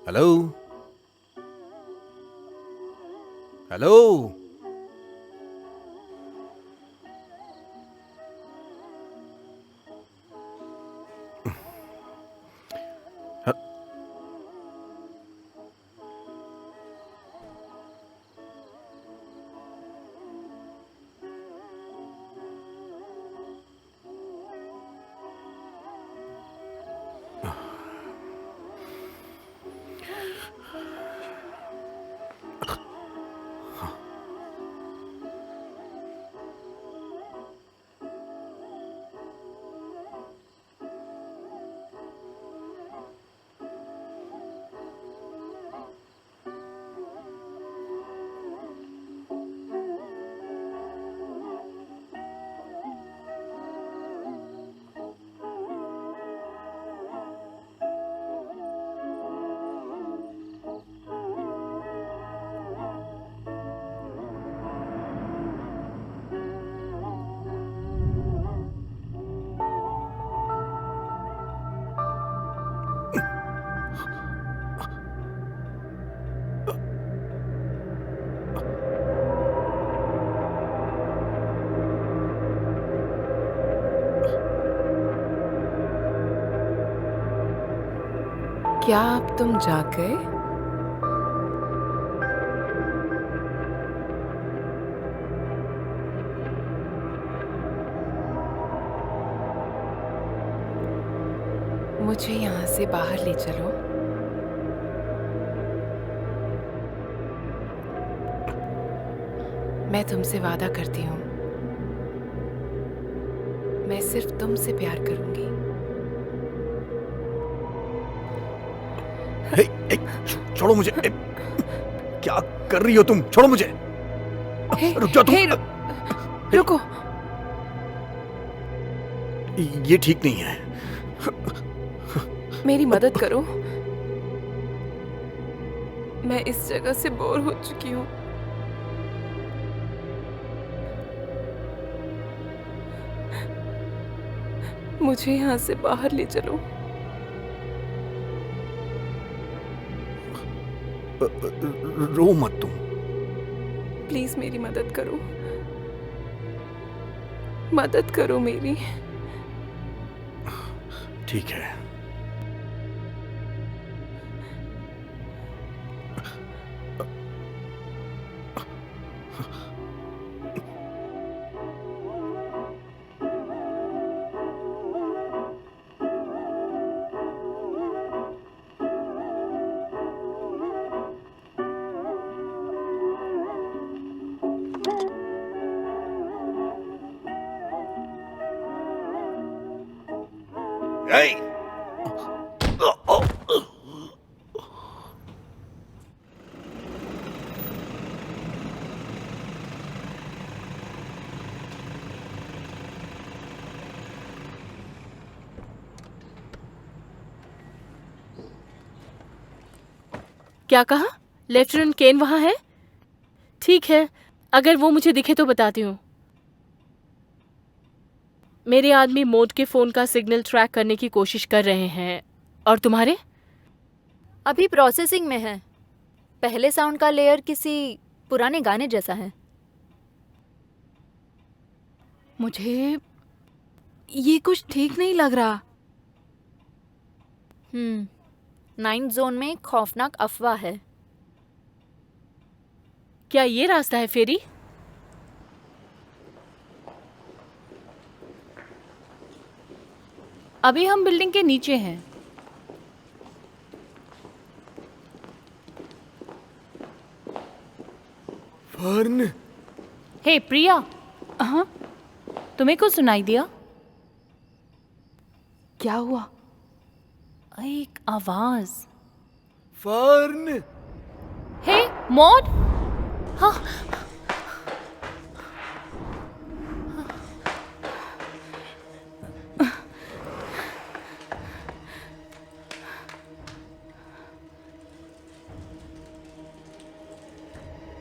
Hello. Hello. क्या अब तुम जाग गए? मुझे यहाँ से बाहर ले चलो। मैं तुमसे वादा करती हूँ, मैं सिर्फ तुमसे प्यार करूंगी। छोड़ो मुझे। क्या कर रही हो तुम? छोड़ो मुझे। रुक जाओ तुम। रुको। ये ठीक नहीं है। मेरी मदद करो। मैं इस जगह से बोर हो चुकी हूँ। मुझे यहाँ से बाहर ले चलो। रो मत तुम। प्लीज मेरी मदद करो। मदद करो मेरी। ठीक है। Hey! क्या कहा? लेफ्टिनेंट केन वहाँ है? ठीक है, अगर वो मुझे दिखे तो बताती हूँ। मेरे आदमी मोड के फोन का सिग्नल ट्रैक करने की कोशिश कर रहे हैं। और तुम्हारे? अभी प्रोसेसिंग में है। पहले साउंड का लेयर किसी पुराने गाने जैसा है। मुझे ये कुछ ठीक नहीं लग रहा। 9th जोन में खौफनाक अफवाह है। क्या ये रास्ता है फेरी? अभी हम बिल्डिंग के नीचे हैं। फर्न। हे प्रिया। हाँ, तुम्हें कुछ सुनाई दिया? क्या हुआ? एक आवाज। फर्न। हे मॉड। हाँ।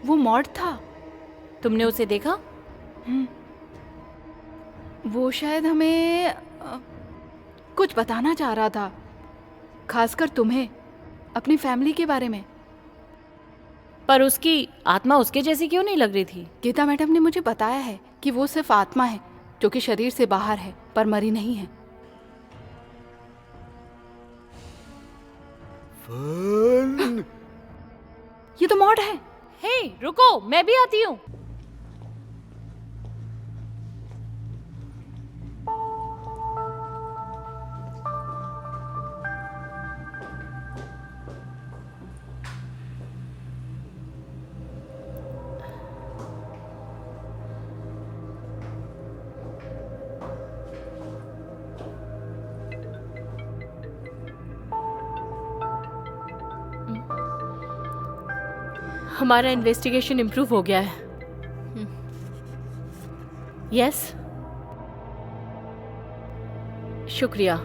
वो मॉड था। तुमने उसे देखा? वो शायद हमें कुछ बताना चाह रहा था, खासकर तुम्हें, अपनी फैमिली के बारे में। पर उसकी आत्मा उसके जैसी क्यों नहीं लग रही थी? गीता मैडम ने मुझे बताया है कि वो सिर्फ आत्मा है जो कि शरीर से बाहर है, पर मरी नहीं है। फर्न। ये तो मॉड है। हे रुको, मैं भी आती हूँ। हमारा इन्वेस्टिगेशन इम्प्रूव हो गया है। यस, शुक्रिया।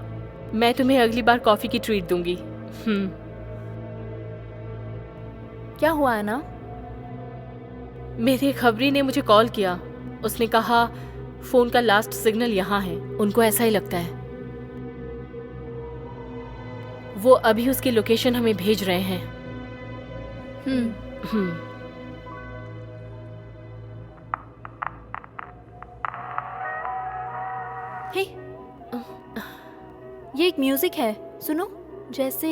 मैं तुम्हें अगली बार कॉफी की ट्रीट दूंगी। क्या हुआ है ना? मेरे खबरी ने मुझे कॉल किया। उसने कहा फोन का लास्ट सिग्नल यहाँ है। उनको ऐसा ही लगता है। वो अभी उसकी लोकेशन हमें भेज रहे हैं। हे, ये एक म्यूजिक है, सुनो। जैसे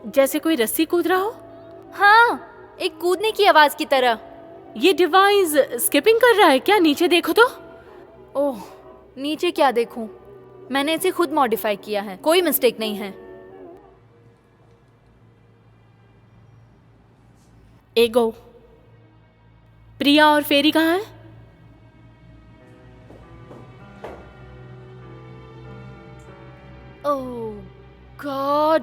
जैसे कोई रस्सी कूद रहा हो। हाँ, एक कूदने की आवाज की तरह। ये डिवाइस स्किपिंग कर रहा है क्या? नीचे देखो तो। ओह, नीचे क्या देखूं? मैंने इसे खुद मॉडिफाई किया है, कोई मिस्टेक नहीं है। एगो, प्रिया और फेरी कहाँ है? ओह गॉड,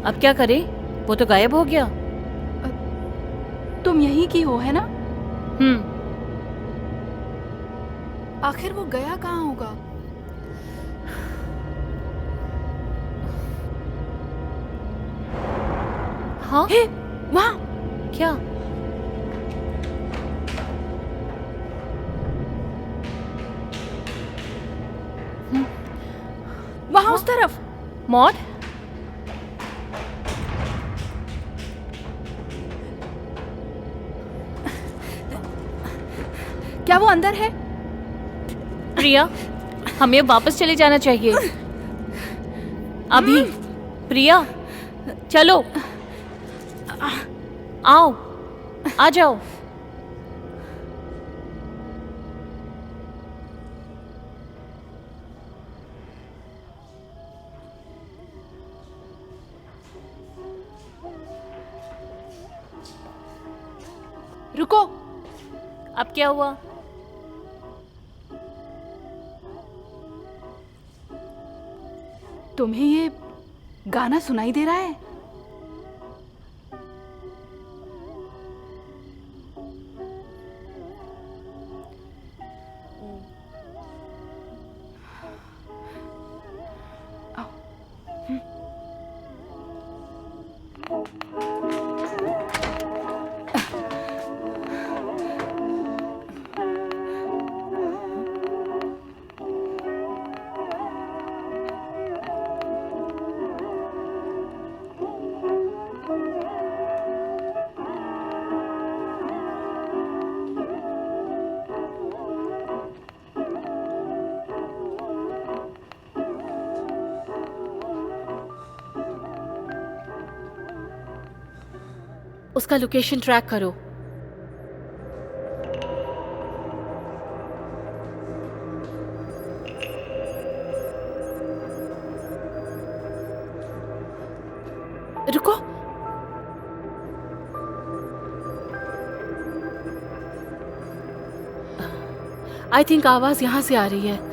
अब क्या करें? वो तो गायब हो गया। तुम यहीं की हो है ना? आखिर वो गया कहाँ होगा? हाँ, वहाँ क्या? वहाँ उस तरफ। मॉड, क्या वो अंदर है? प्रिया, हमें वापस चले जाना चाहिए अभी। प्रिया, चलो, आओ, आ जाओ। रुको, अब क्या हुआ? तुम्हें ये गाना सुनाई दे रहा है? उसका लोकेशन ट्रैक करो। रुको, आई थिंक आवाज यहां से आ रही है।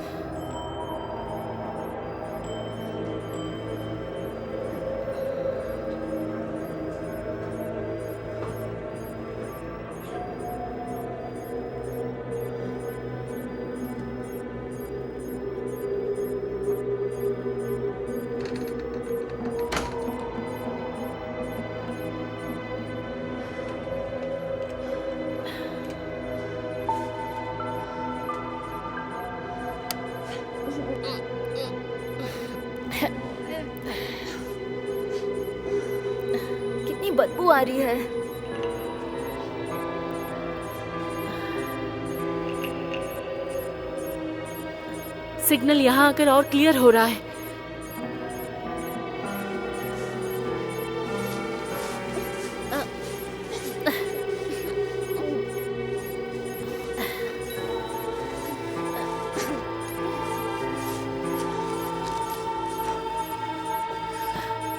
कितनी बदबू आ रही है। सिग्नल यहाँ आकर और क्लियर हो रहा है।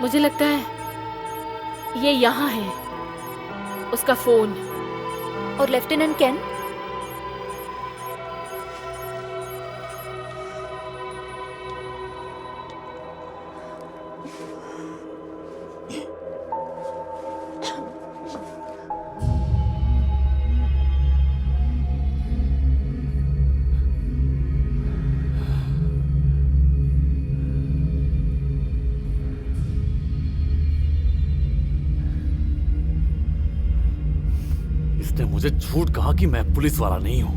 मुझे लगता है ये यहाँ है, उसका फोन। और लेफ्टिनेंट केन? इसने मुझे झूठ कहा कि मैं पुलिस वाला नहीं हूं।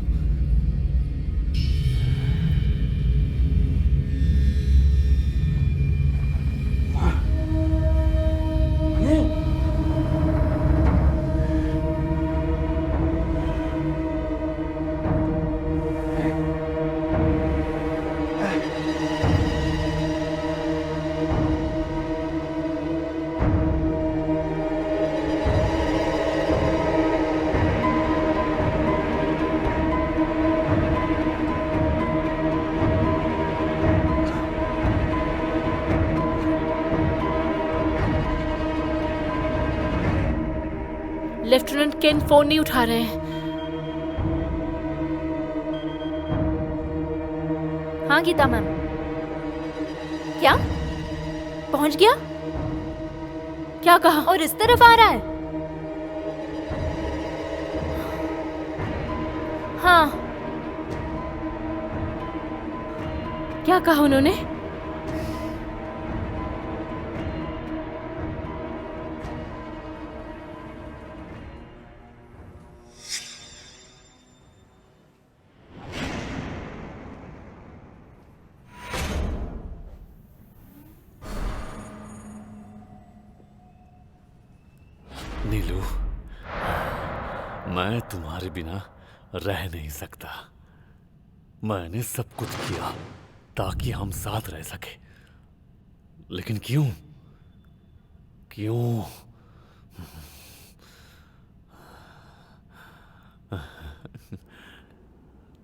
केन फोन नहीं उठा रहे हैं। हाँ गीता मैम, क्या पहुंच गया? क्या कहा? और इस तरफ आ रहा है? हाँ। क्या कहा उन्होंने? नीलू, मैं तुम्हारे बिना रह नहीं सकता। मैंने सब कुछ किया ताकि हम साथ रह सके, लेकिन क्यों क्यों?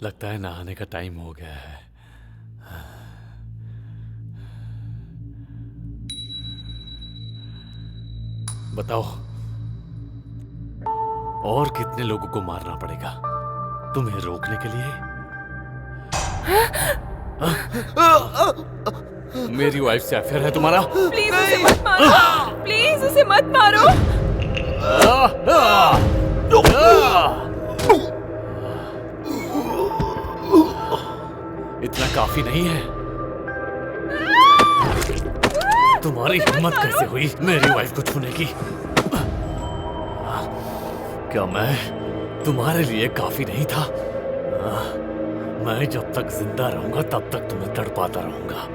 लगता है नहाने का टाइम हो गया है। बताओ, और कितने लोगों को मारना पड़ेगा तुम्हें रोकने के लिए? मेरी वाइफ से अफेयर है तुम्हारा? प्लीज उसे मत मारो, प्लीज उसे मत मारो। इतना काफी नहीं है? तुम्हारी हिम्मत कैसे हुई मेरी वाइफ को छूने की? क्या मैं तुम्हारे लिए काफी नहीं था? मैं जब तक जिंदा रहूंगा तब तक तुम्हें तड़पाता रहूंगा।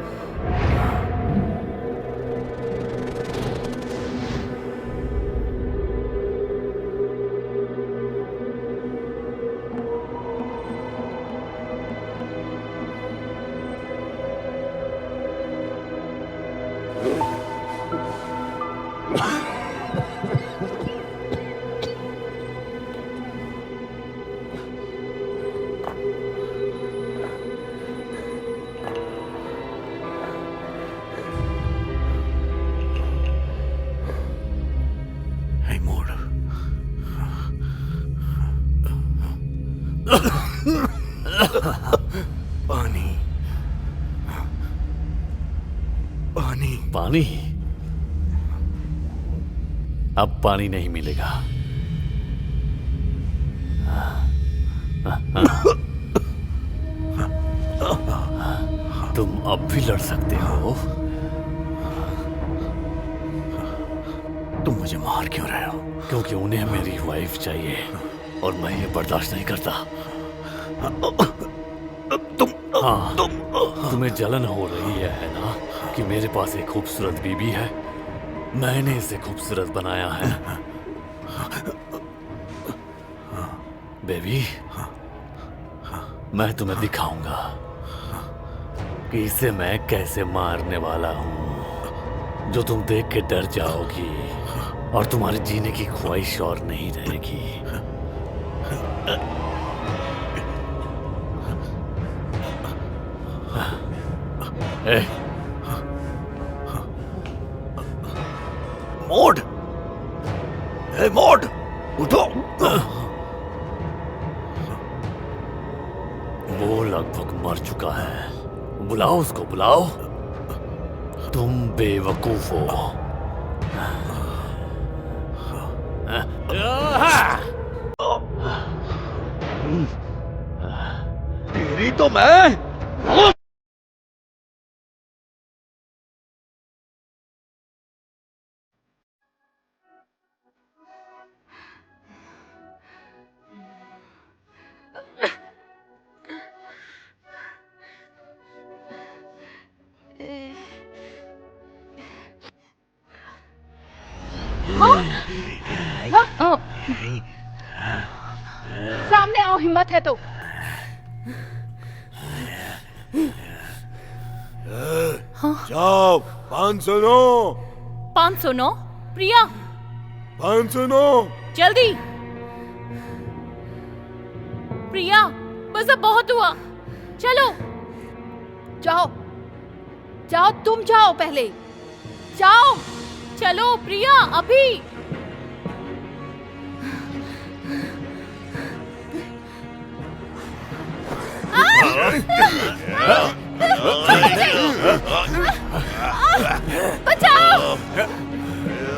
पानी, पानी, पानी? अब पानी नहीं मिलेगा। तुम अब भी लड़ सकते हो। तुम मुझे मार क्यों रहे हो? क्योंकि उन्हें मेरी वाइफ चाहिए और मैं ये बर्दाश्त नहीं करता। तुम्हें जलन हो रही है ना कि मेरे पास एक खूबसूरत बीबी है? मैंने इसे खूबसूरत बनाया है। बेबी, मैं तुम्हें दिखाऊंगा कि इसे मैं कैसे मारने वाला हूं, जो तुम देख के डर जाओगी और तुम्हारे जीने की ख्वाहिश और नहीं रहेगी। मोड, मोड, उठो। वो लगभग मर चुका है। बुलाओ उसको, बुलाओ। तुम बेवकूफ हो। तेरी तो मैं सामने आओ, हिम्मत है तो। जाओ। 509, 509। प्रिया, 509, जल्दी। प्रिया, बस अब बहुत हुआ, चलो। जाओ जाओ, तुम जाओ पहले, जाओ। चलो प्रिया, अभी। बचाओ!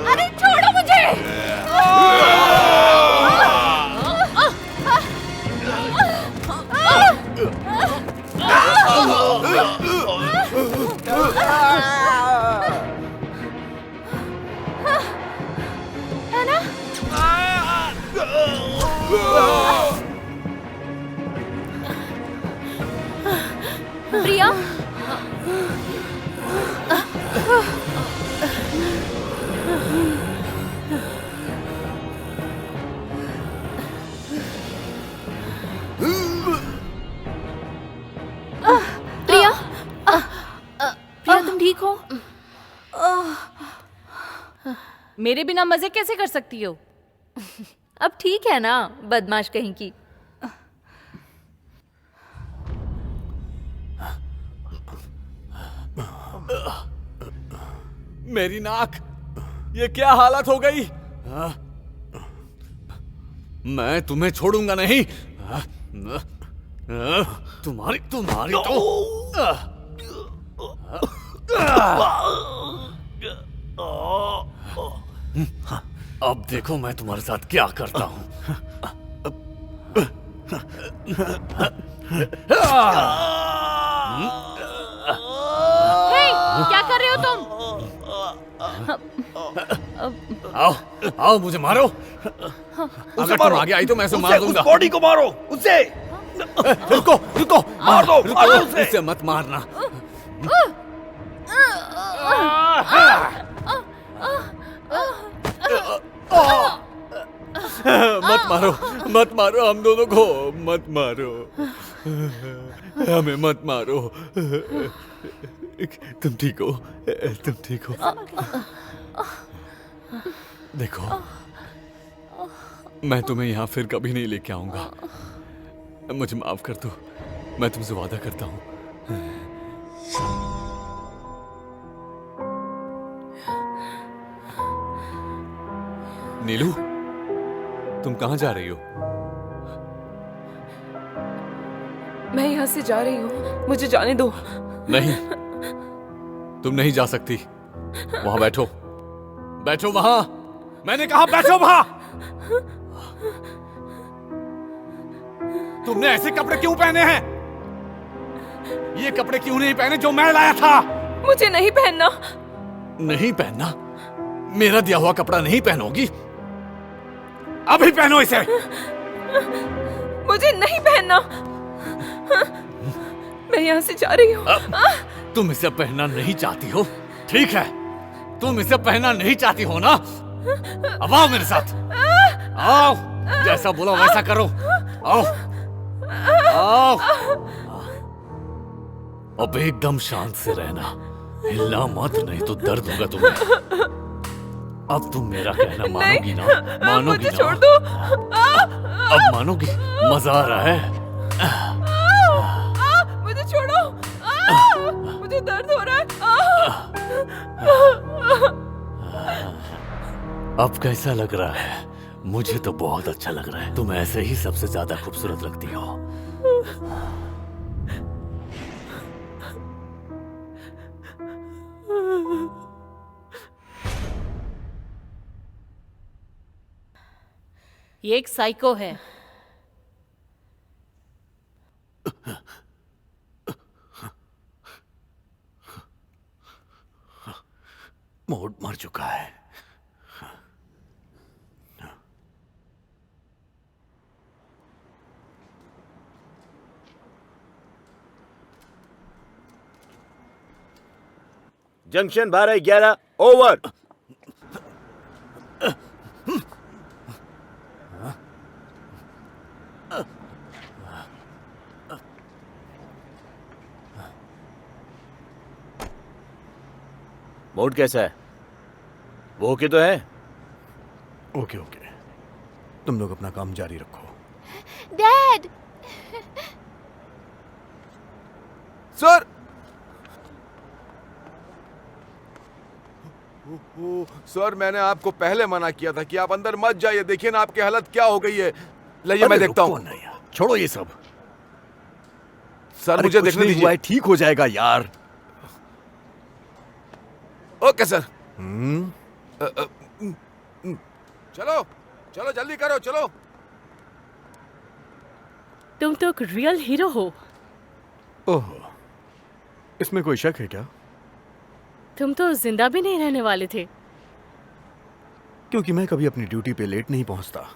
अरे छोड़ो मुझे! एना? प्रिया? प्रिया? प्रिया तुम ठीक हो? मेरे बिना मजे कैसे कर सकती हो? अब ठीक है ना, बदमाश कहीं की। मेरी नाक, ये क्या हालत हो गई? मैं तुम्हें छोड़ूंगा नहीं। तुम्हारी तो अब देखो मैं तुम्हारे साथ क्या करता हूँ। क्या कर रहे हो तुम? आओ आओ मुझे मारो। अगर तुम आगे आई तो मैं उसे मार दूंगा। उस बॉडी को मारो उसे। रुको रुको मार दो उसे। उसे मत मारना। मत मारो हम दोनों को मत मारो। हमें मत मारो। तुम ठीक हो? तुम ठीक हो? देखो मैं तुम्हें यहाँ फिर कभी नहीं लेके आऊंगा। मुझे माफ कर दो, मैं तुमसे वादा करता हूँ। नीलू, तुम कहाँ जा रही हो? मैं यहाँ से जा रही हूँ, मुझे जाने दो। नहीं, तुम नहीं जा सकती। वहां बैठो, बैठो वहां। मैंने कहा बैठो वहां। तुमने ऐसे कपड़े क्यों पहने हैं? ये कपड़े क्यों नहीं पहने जो मैं लाया था? मुझे नहीं पहनना। नहीं पहनना? मेरा दिया हुआ कपड़ा नहीं पहनोगी? अभी पहनो इसे। मुझे नहीं पहनना। मैं यहाँ से जा रही हूँ। तुम इसे पहनना नहीं चाहती हो? ठीक है, तुम इसे पहनना नहीं चाहती हो ना? अब आओ मेरे साथ। आओ, जैसा बोला वैसा करो। आओ आओ। अब एकदम शांत से रहना, हिलना मत, नहीं तो दर्द होगा तुम्हें। अब तुम मेरा कहना मानोगी ना? मानोगी ना? छोड़ दो। अब मानोगी? मजा आ रहा है? मुझे छोड़ो। मुझे दर्द हो रहा है। अब कैसा लग रहा है? मुझे तो बहुत अच्छा लग रहा है। तुम ऐसे ही सबसे ज्यादा खूबसूरत लगती हो। ये एक साइको है। मोड मर चुका है। Junction 12-11 over. मोड कैसा है? वो ओके तो है? ओके ओके, तुम लोग अपना काम जारी रखो। डैड! सर! सर, मैंने आपको पहले मना किया था कि आप अंदर मत जाइए। देखिए ना आपकी हालत क्या हो गई है। लाइए मैं देखता हूँ। छोड़ो ये सब। सर अरे मुझे कुछ देखने नहीं हुआ है, दीजिए। ठीक हो जाएगा यार। Okay sir. चलो चलो जल्दी करो चलो। तुम तो एक रियल हीरो हो। ओह, इसमें कोई शक है क्या? तुम तो जिंदा भी नहीं रहने वाले थे। क्योंकि मैं कभी अपनी ड्यूटी पे लेट नहीं पहुंचता।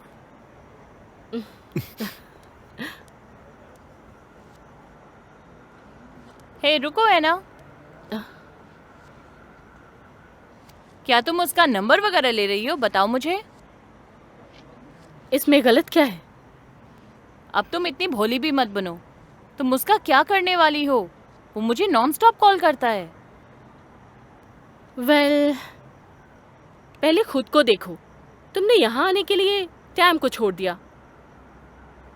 हे रुको है ना, क्या तुम उसका नंबर वगैरह ले रही हो? बताओ मुझे। इसमें गलत क्या है? अब तुम इतनी भोली भी मत बनो। तुम उसका क्या करने वाली हो? वो मुझे नॉन स्टॉप कॉल करता है। वेल, पहले खुद को देखो। तुमने यहाँ आने के लिए टैम को छोड़ दिया।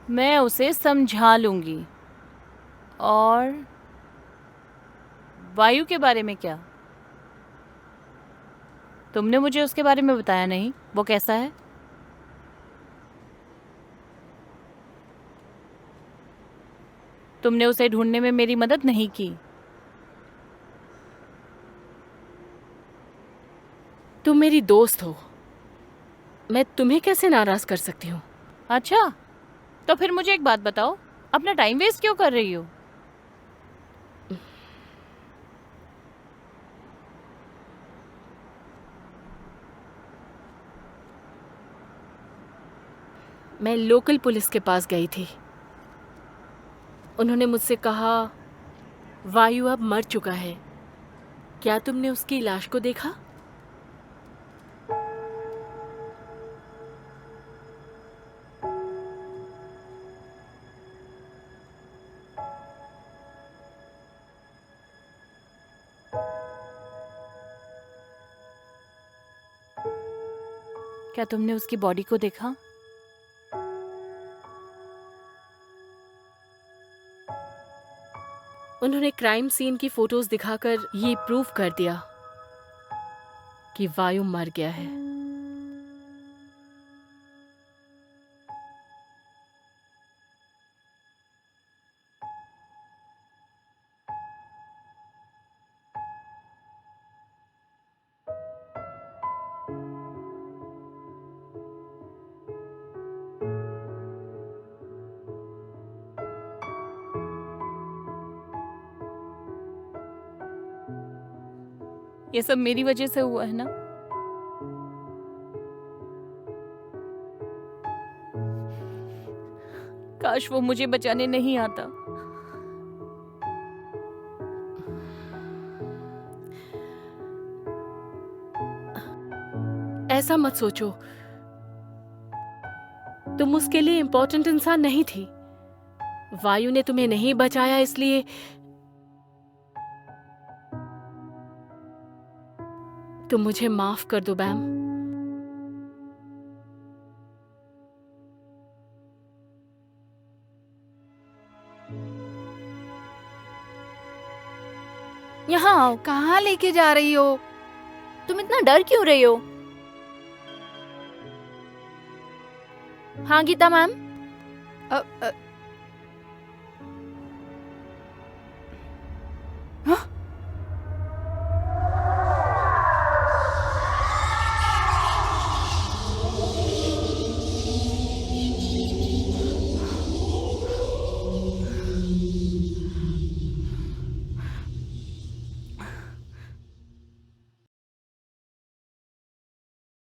मैं उसे समझा लूंगी। और वायु के बारे में क्या? तुमने मुझे उसके बारे में बताया नहीं। वो कैसा है? तुमने उसे ढूंढने में मेरी मदद नहीं की। तुम मेरी दोस्त हो, मैं तुम्हें कैसे नाराज कर सकती हूँ? अच्छा, तो फिर मुझे एक बात बताओ, अपना टाइम वेस्ट क्यों कर रही हो? मैं लोकल पुलिस के पास गई थी। उन्होंने मुझसे कहा वायु अब मर चुका है। क्या तुमने उसकी लाश को देखा? क्या तुमने उसकी बॉडी को देखा? उन्होंने क्राइम सीन की फोटोज दिखाकर ये प्रूव कर दिया कि वायु मर गया है। ये सब मेरी वजह से हुआ है ना? काश वो मुझे बचाने नहीं आता। ऐसा मत सोचो, तुम उसके लिए इम्पोर्टेंट इंसान नहीं थी। वायु ने तुम्हें नहीं बचाया, इसलिए तुम मुझे माफ कर दो बैम। यहाँ आओ। कहाँ लेके जा रही हो? तुम इतना डर क्यों रही हो? हाँ गीता मैम।